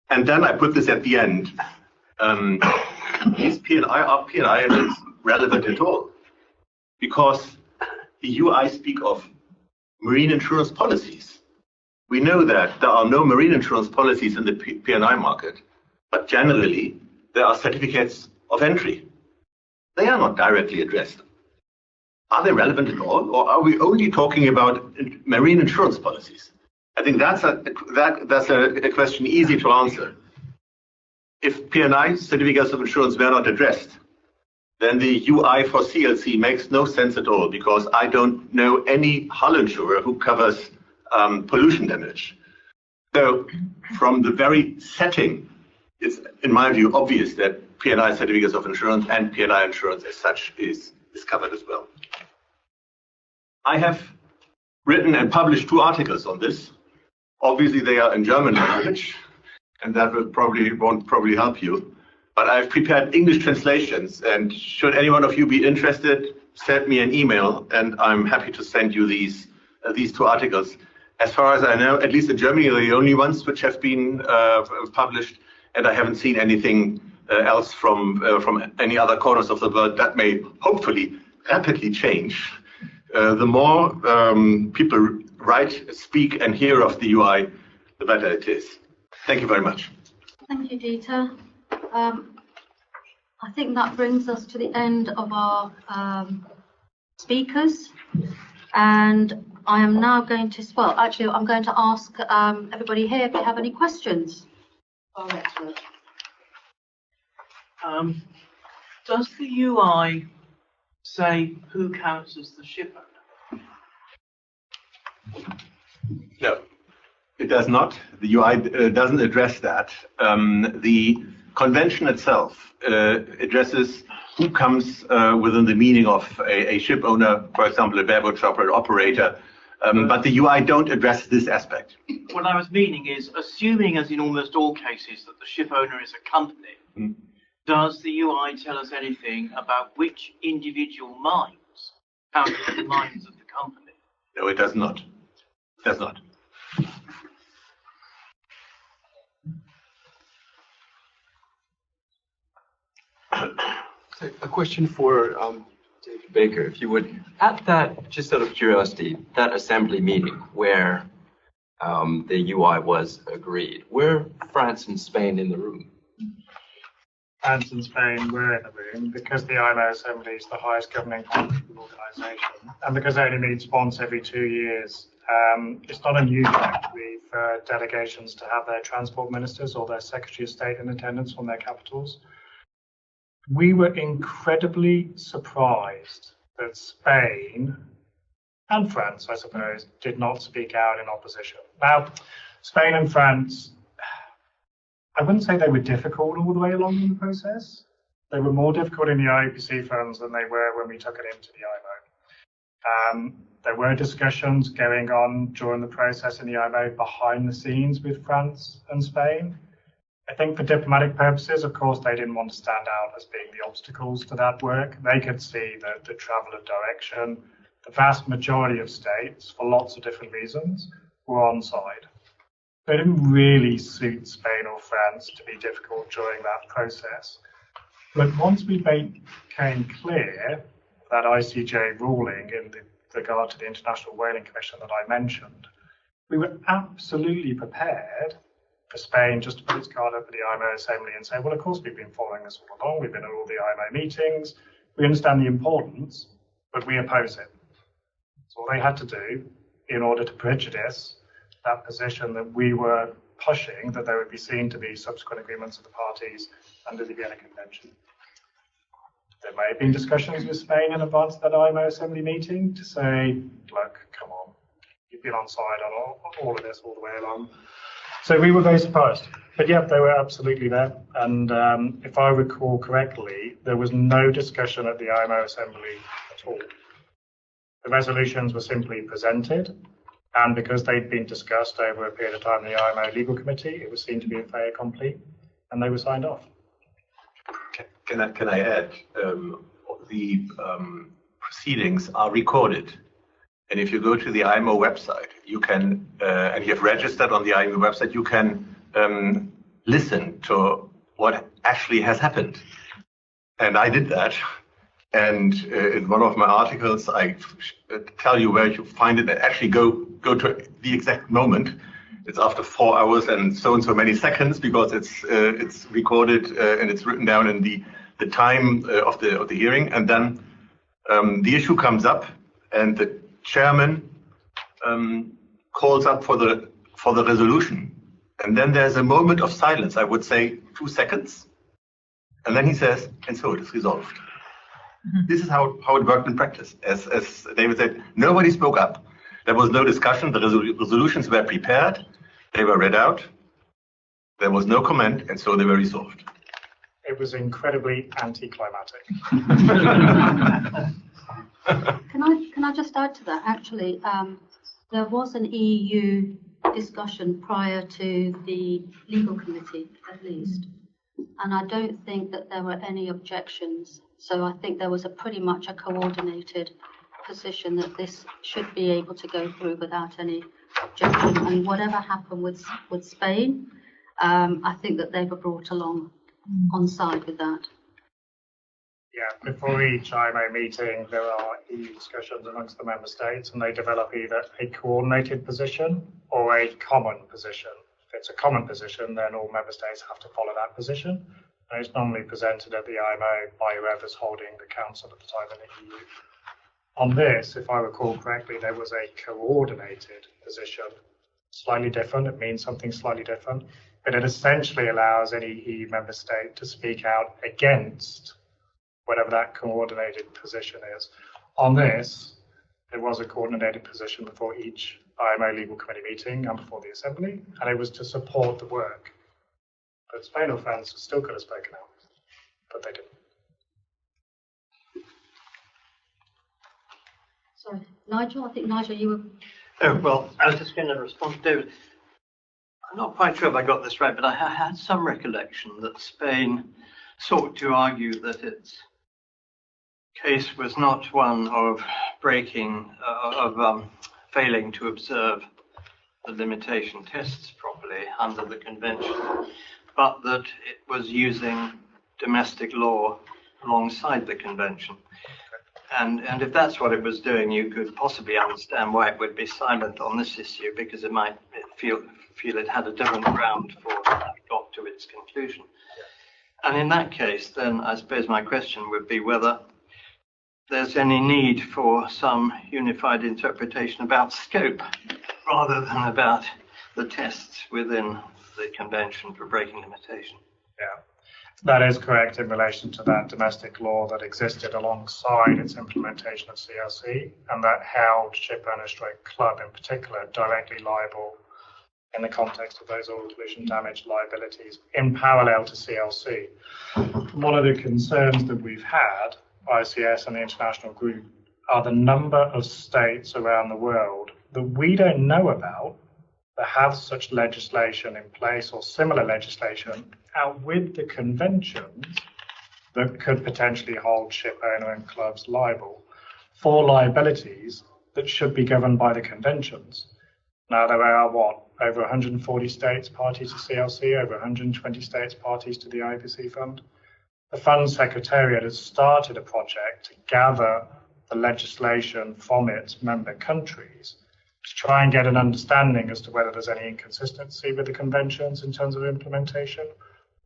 And then I put this at the end. Is P&I evidence relevant at all? Because the UI speak of marine insurance policies. We know that there are no marine insurance policies in the P&I market, but generally there are certificates of entry. They are not directly addressed. Are they relevant at all, or are we only talking about marine insurance policies? I think that's a question easy to answer. If P&I certificates of insurance were not addressed, then the UI for CLC makes no sense at all, because I don't know any hull insurer who covers pollution damage. So from the very setting, it's, in my view, obvious that P&I certificates of insurance and P&I insurance as such is covered as well. I have written and published 2 articles on this. Obviously, they are in German language, and that won't probably help you. But I've prepared English translations, and should any one of you be interested, send me an email, and I'm happy to send you these 2 articles. As far as I know, at least in Germany, they're the only ones which have been published, and I haven't seen anything else from any other corners of the world. That may hopefully rapidly change. The more people write, speak, and hear of the UI, the better it is. Thank you very much. Thank you, Dieter. I think that brings us to the end of our speakers, and I am now going to, well, actually, I'm going to ask everybody here if they have any questions. Does the UI say who counts as the ship owner? No, it does not. The UI doesn't address that. The convention itself addresses who comes within the meaning of a ship owner, for example, a bareboat operator, but the UI don't address this aspect. What I was meaning is, assuming as in almost all cases that the ship owner is a company, does the UI tell us anything about which individual mines count as the mines of the company? No, it does not. It does not. So a question for David Baker, if you would. At that, just out of curiosity, that assembly meeting where the UI was agreed, were France and Spain in the room? France and Spain were in the room because the IMO Assembly is the highest governing organisation, and because they only meets once every 2 years. It's not unusual actually for delegations to have their transport ministers or their Secretary of State in attendance from their capitals. We were incredibly surprised that Spain and France, I suppose, did not speak out in opposition. Now, Spain and France, I wouldn't say they were difficult all the way along in the process. They were more difficult in the IUPC funds than they were when we took it into the IMO. There were discussions going on during the process in the IMO behind the scenes with France and Spain. I think for diplomatic purposes, of course, they didn't want to stand out as being the obstacles to that work. They could see the travel of direction. The vast majority of states, for lots of different reasons, were on side. They didn't really suit Spain or France to be difficult during that process. But once we became clear that ICJ ruling in regard to the International Whaling Commission that I mentioned, we were absolutely prepared for Spain just to put its card up at the IMO Assembly and say, well, of course, we've been following this all along. We've been at all the IMO meetings. We understand the importance, but we oppose it. So all they had to do in order to prejudice that position that we were pushing, that there would be seen to be subsequent agreements of the parties under the Vienna Convention. There may have been discussions with Spain in advance of that IMO Assembly meeting to say, look, come on, you've been on side on all of this all the way along. So we were very surprised. But yeah, they were absolutely there. And if I recall correctly, there was no discussion at the IMO Assembly at all. The resolutions were simply presented. And because they'd been discussed over a period of time in the IMO Legal Committee, it was seen to be a fait accompli, and they were signed off. Can I add, the proceedings are recorded. And if you go to the IMO website, you can, and you have registered on the IMO website, you can listen to what actually has happened. And I did that. And in one of my articles, I tell you where you find it and actually go to the exact moment. It's after 4 hours and so many seconds, because it's recorded and it's written down in the time of the hearing. And then the issue comes up, and the chairman calls up for the resolution, and then there's a moment of silence. I would say 2 seconds, and then he says, "And so it is resolved." Mm-hmm. This is how it worked in practice. As David said, nobody spoke up. There was no discussion. The resolutions were prepared. They were read out. There was no comment, and so they were resolved. It was incredibly anticlimactic. Can I just add to that? Actually, there was an EU discussion prior to the legal committee, at least, and I don't think that there were any objections. So I think there was pretty much a coordinated position that this should be able to go through without any objection. And whatever happened with Spain, I think that they were brought along on side with that. Yeah, before each IMO meeting, there are EU discussions amongst the member states, and they develop either a coordinated position or a common position. If it's a common position, then all member states have to follow that position. And it's normally presented at the IMO by whoever's holding the council at the time in the EU. On this, if I recall correctly, there was a coordinated position, slightly different. It means something slightly different, but it essentially allows any EU member state to speak out against whatever that coordinated position is. On this, there was a coordinated position before each IMO Legal Committee meeting and before the Assembly, and it was to support the work. But Spain or France still could have spoken out, but they didn't. Sorry, Nigel, I think Nigel, you were... Oh, well, I was just going to respond to David. I'm not quite sure if I got this right, but I had some recollection that Spain sought to argue that its case was not one of failing to observe the limitation tests properly under the convention, but that it was using domestic law alongside the convention. And if that's what it was doing, you could possibly understand why it would be silent on this issue, because it might feel it had a different ground for how it got to its conclusion. And in that case, then I suppose my question would be whether there's any need for some unified interpretation about scope rather than about the tests within the convention for braking limitation. Yeah. That is correct in relation to that domestic law that existed alongside its implementation of CLC, and that held ship owner / club in particular directly liable in the context of those oil pollution damage liabilities in parallel to CLC. One of the concerns that we've had, ICS and the international group, are the number of states around the world that we don't know about that have such legislation in place or similar legislation out with the conventions that could potentially hold ship owner and clubs liable for liabilities that should be governed by the conventions. Now, there are, over 140 states parties to CLC, over 120 states parties to the IPC fund. The fund secretariat has started a project to gather the legislation from its member countries to try and get an understanding as to whether there's any inconsistency with the conventions in terms of implementation,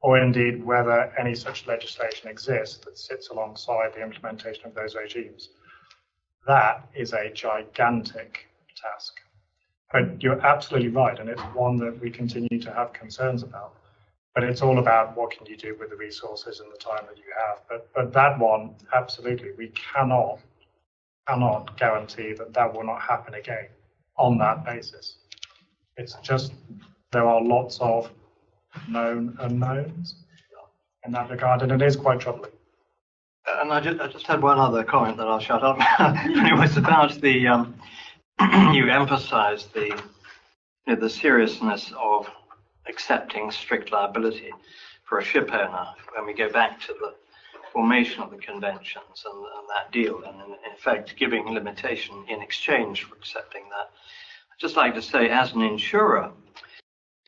or indeed whether any such legislation exists that sits alongside the implementation of those regimes. That is a gigantic task. But you're absolutely right, and it's one that we continue to have concerns about. But it's all about what can you do with the resources and the time that you have. But that one, absolutely, we cannot guarantee that that will not happen again on that basis. It's just, there are lots of known unknowns in that regard, and it is quite troubling. And I just had one other comment that I'll shut up. And it was about the, you emphasized the seriousness of accepting strict liability for a ship owner when we go back to the formation of the conventions and that deal, and in effect giving limitation in exchange for accepting that. I'd just like to say, as an insurer,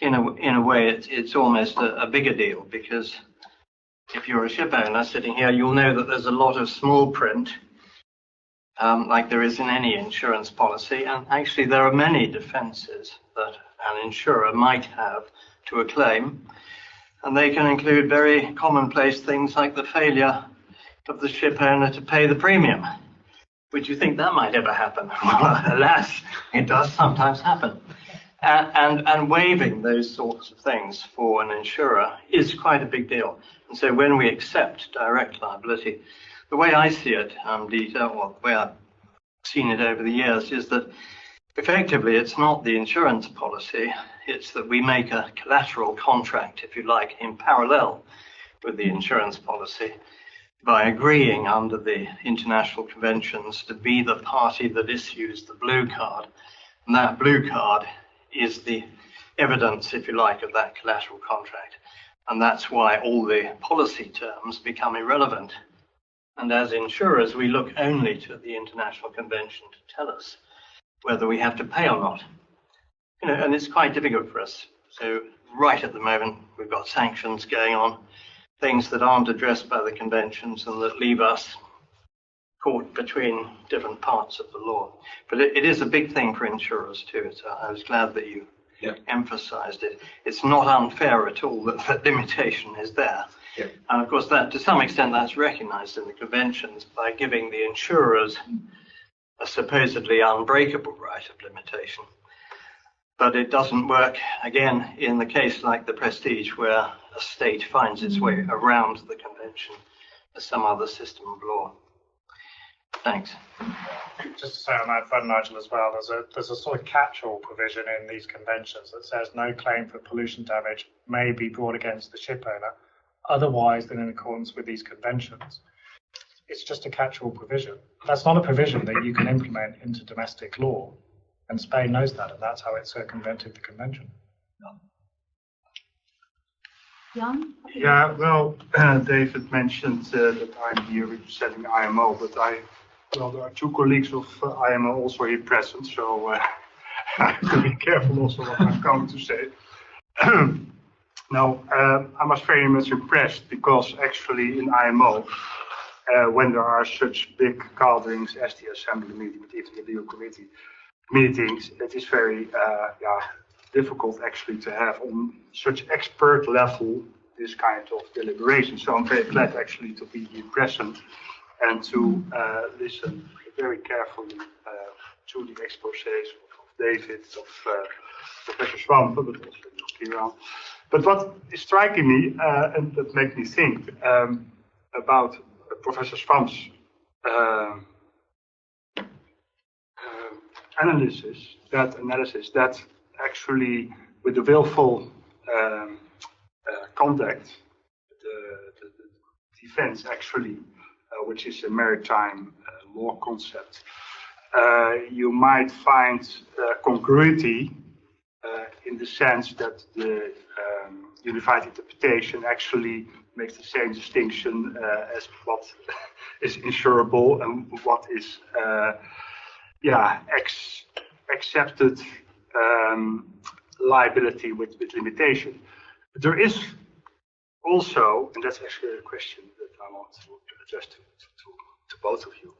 in a way, it's almost a bigger deal, because if you're a ship owner sitting here, you'll know that there's a lot of small print, like there is in any insurance policy, and actually there are many defenses that an insurer might have to a claim, and they can include very commonplace things like the failure of the ship owner to pay the premium. Would you think that might ever happen? Well, alas, it does sometimes happen. And waiving those sorts of things for an insurer is quite a big deal. And so when we accept direct liability, the way I see it, Dieter, or the way I've seen it over the years, is that effectively it's not the insurance policy, it's that we make a collateral contract, if you like, in parallel with the insurance policy by agreeing under the international conventions to be the party that issues the blue card. And that blue card is the evidence, if you like, of that collateral contract. And that's why all the policy terms become irrelevant. And as insurers, we look only to the International Convention to tell us whether we have to pay or not. You know, and it's quite difficult for us. So right at the moment, we've got sanctions going on, things that aren't addressed by the conventions and that leave us caught between different parts of the law. But it is a big thing for insurers too. So I was glad that you emphasized it. It's not unfair at all that that limitation is there. Yeah. And of course, that to some extent that's recognized in the conventions by giving the insurers a supposedly unbreakable right of limitation. But it doesn't work, again, in the case like the Prestige, where a state finds its way around the convention as some other system of law. Thanks. Just to say on that front, Nigel, as well, there's a sort of catch-all provision in these conventions that says no claim for pollution damage may be brought against the ship owner otherwise than in accordance with these conventions. It's just a catch-all provision. That's not a provision that you can implement into domestic law, and Spain knows that, and that's how it circumvented the convention. Jan? Yeah, well, David mentioned that I'm here representing IMO, but there are two colleagues of IMO also here present, so I have to be careful also what I'm going to say. Now, I was very much impressed because actually in IMO, when there are such big gatherings as the assembly meeting, but even the legal committee meetings, it is very difficult actually to have on such expert level this kind of deliberation. So I'm very glad actually to be here present and to listen very carefully to the exposés of David, of Professor Swamp, but also Kieran. But what is striking me, and that makes me think about Professor Swamp's analysis that actually with the willful conduct, the defense actually, which is a maritime law concept, you might find congruity in the sense that the unified interpretation actually makes the same distinction as what is insurable and what is accepted liability with limitation. But there is also, and that's actually a question that I want to address to both of you,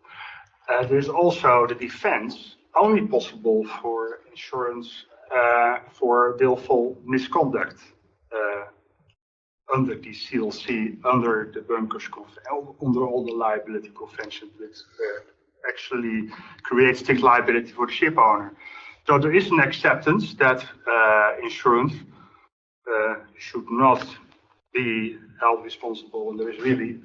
there's also the defense only possible for insurance for willful misconduct under the CLC, under the bunkers, under all the liability conventions, which actually creates strict liability for the ship owner. So there is an acceptance that insurance should not be held responsible, and there is really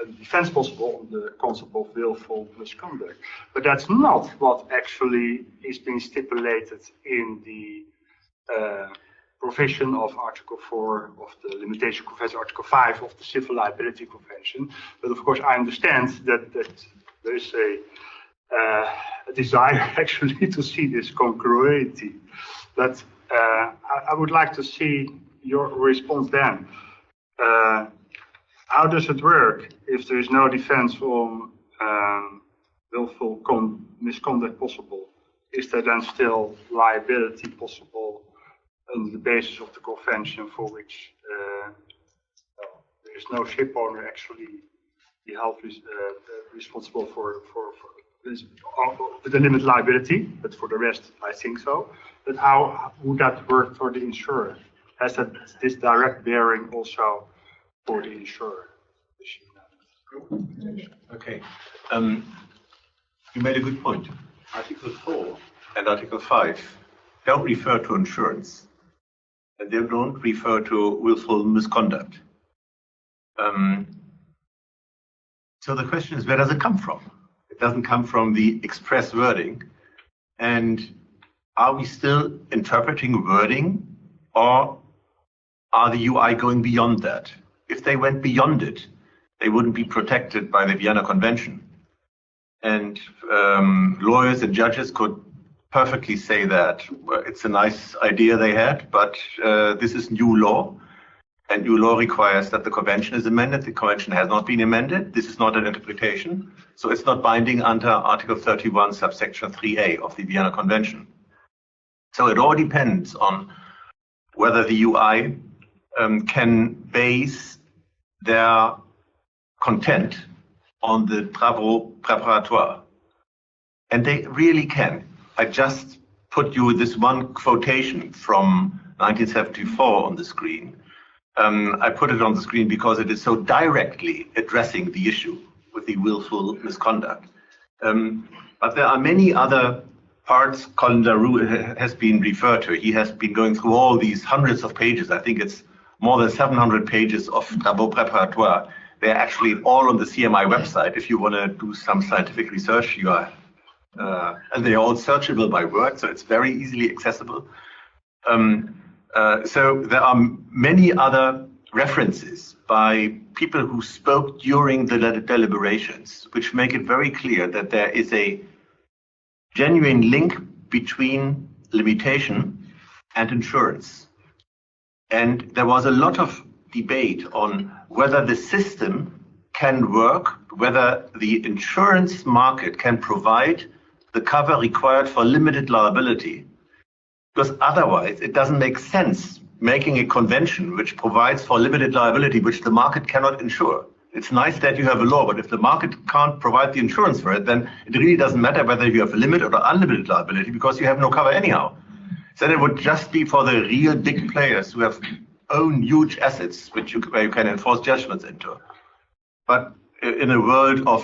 a defense possible on the concept of willful misconduct. But that's not what actually is being stipulated in the provision of Article 4 of the Limitation Convention, Article 5 of the Civil Liability Convention. But of course, I understand that there is a desire actually to see this congruity. But I would like to see your response then. How does it work if there is no defense on willful misconduct possible? Is there then still liability possible on the basis of the convention for which there is no ship owner actually be held responsible for this, with a limited liability, but for the rest I think so. But how would that work for the insurer? Has that this direct bearing also for the insurer? Okay. You made a good point. Article 4 and Article 5 don't refer to insurance, and they don't refer to willful misconduct. So the question is, where does it come from? It doesn't come from the express wording. And are we still interpreting wording, or are the UI going beyond that? If they went beyond it, they wouldn't be protected by the Vienna Convention. And lawyers and judges could perfectly say that it's a nice idea they had, but this is new law, and new law requires that the convention is amended. The convention has not been amended. This is not an interpretation, so it's not binding under Article 31, subsection 3a of the Vienna Convention. So it all depends on whether the UI can base their content on the travaux préparatoires. And they really can. I just put you this one quotation from 1974 on the screen. I put it on the screen because it is so directly addressing the issue with the willful misconduct. But there are many other parts Colin LaRue has been referred to. He has been going through all these hundreds of pages. I think it's more than 700 pages of travaux préparatoires. They're actually all on the CMI website. If you want to do some scientific research, you are, and they're all searchable by word, so it's very easily accessible. So there are many other references by people who spoke during the deliberations, which make it very clear that there is a genuine link between limitation and insurance. And there was a lot of debate on whether the system can work, whether the insurance market can provide the cover required for limited liability. Because otherwise, it doesn't make sense making a convention which provides for limited liability, which the market cannot insure. It's nice that you have a law, but if the market can't provide the insurance for it, then it really doesn't matter whether you have a limited or unlimited liability, because you have no cover anyhow. Then it would just be for the real big players who have own huge assets, where you can enforce judgments into. But in a world of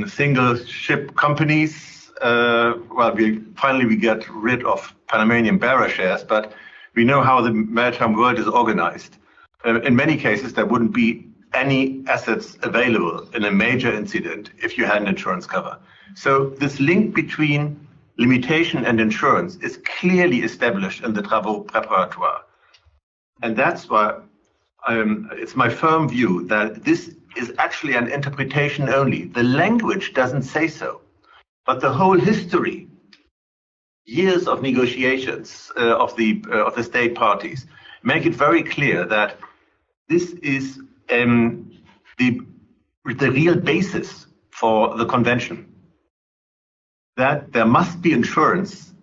single ship companies, well, we get rid of Panamanian bearer shares, but we know how the maritime world is organized. In many cases, there wouldn't be any assets available in a major incident if you had an insurance cover. So this link between limitation and insurance is clearly established in the travaux préparatoires. And that's why it's my firm view that this is actually an interpretation only. The language doesn't say so, but the whole history, years of negotiations of the state parties, make it very clear that this is the real basis for the convention. That there must be insurance,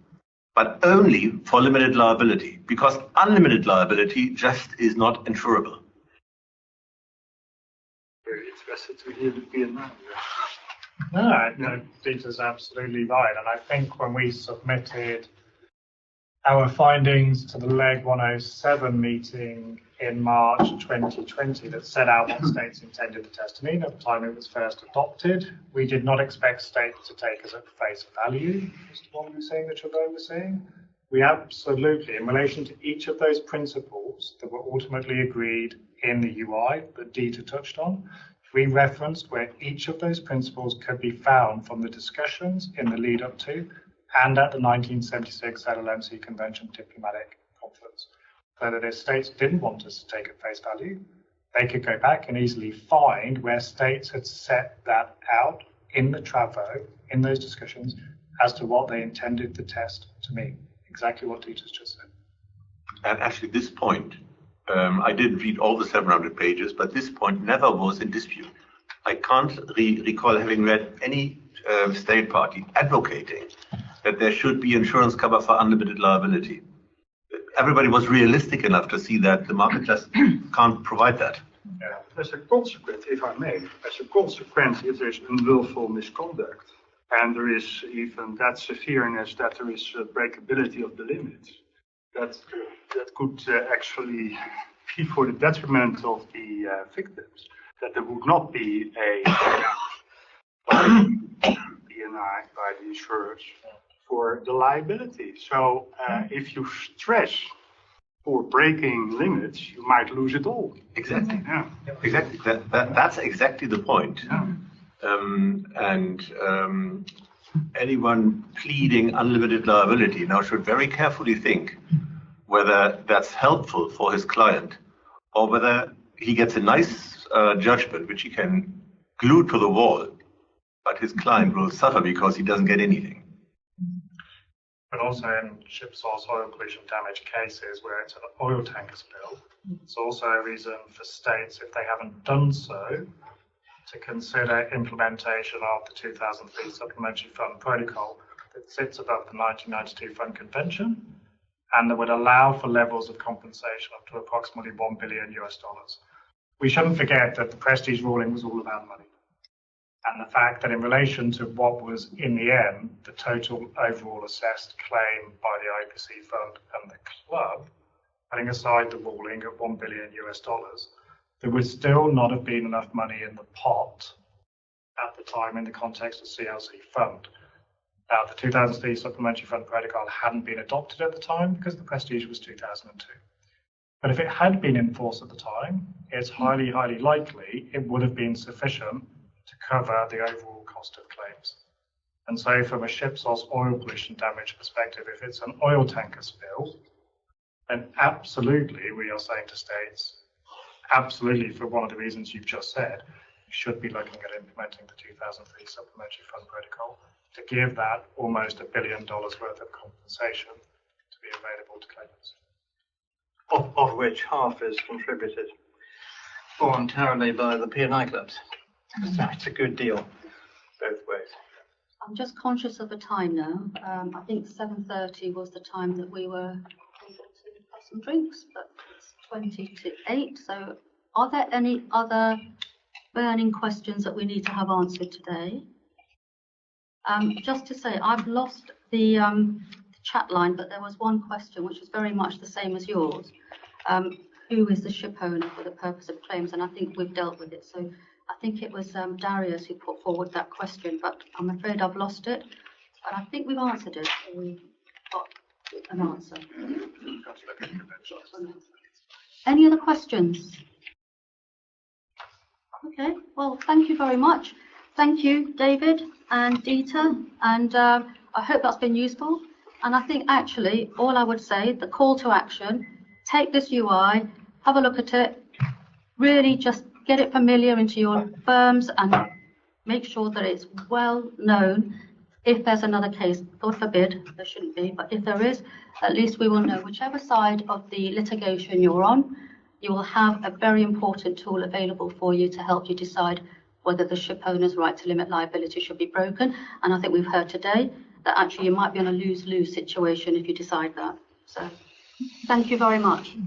but only for limited liability, because unlimited liability just is not insurable. Very interested to hear the P&I. No, Peter's absolutely right. And I think when we submitted our findings to the Leg 107 meeting in March 2020 that set out what states intended the test to mean at the time it was first adopted, we did not expect states to take us at face value, as to what we were saying, that Chabot was saying. We absolutely, in relation to each of those principles that were ultimately agreed in the UI that Dieter touched on, we referenced where each of those principles could be found from the discussions in the lead up to and at the 1976 LSLC Convention Diplomatic Conference. So that if states didn't want us to take at face value, they could go back and easily find where states had set that out in the travaux, in those discussions, as to what they intended the test to mean. Exactly what Dieter's just said. And actually this point, I didn't read all the 700 pages, but this point never was in dispute. I can't recall having read any state party advocating that there should be insurance cover for unlimited liability. Everybody was realistic enough to see that the market just can't provide that. As a consequence, if I may, as a consequence, if there is unlawful misconduct, and there is even that severeness that there is breakability of the limits, that could actually be for the detriment of the victims, that there would not be a P&I by the insurers for the liability. So if you stress for breaking limits, you might lose it all. Exactly. Yeah. Exactly. That's exactly the point. Yeah. Anyone pleading unlimited liability now should very carefully think whether that's helpful for his client or whether he gets a nice judgment which he can glue to the wall, but his client will suffer because he doesn't get anything. But also in ship source oil pollution damage cases where it's an oil tanker spill, it's also a reason for states, if they haven't done so, to consider implementation of the 2003 Supplementary Fund Protocol that sits above the 1992 Fund Convention and that would allow for levels of compensation up to approximately $1 billion. We shouldn't forget that the Prestige ruling was all about money. And the fact that in relation to what was, in the end, the total overall assessed claim by the IPC Fund and the club, putting aside the ruling at $1 billion, there would still not have been enough money in the pot at the time in the context of CLC Fund. Now, the 2003 Supplementary Fund Protocol hadn't been adopted at the time because the Prestige was 2002. But if it had been in force at the time, it's highly, highly likely it would have been sufficient to cover the overall cost of claims. And so from a ship source oil pollution damage perspective, if it's an oil tanker spill, then absolutely we are saying to states, absolutely for one of the reasons you've just said, you should be looking at implementing the 2003 Supplementary Fund Protocol to give that almost $1 billion worth of compensation to be available to claimants. Of which half is contributed voluntarily by the P&I clubs. So it's a good deal both ways. I'm just conscious of the time now. I think 7:30 was the time that we were able to have some drinks, but it's 20 to 8. So are there any other burning questions that we need to have answered today? Just to say, I've lost the chat line, but there was one question which is very much the same as yours. Who is the ship owner for the purpose of claims? And I think we've dealt with it. So I think it was Darius who put forward that question, but I'm afraid I've lost it. But I think we've answered it. So we've got an answer. Any other questions? Okay, well, thank you very much. Thank you, David and Dieter. And I I hope that's been useful. And I think actually, all I would say, the call to action, take this UI, have a look at it, really just get it familiar into your firms and make sure that it's well known. If there's another case, God forbid, there shouldn't be, but if there is, at least we will know whichever side of the litigation you're on, you will have a very important tool available for you to help you decide whether the ship owner's right to limit liability should be broken. And I think we've heard today that actually you might be in a lose-lose situation if you decide that. So thank you very much.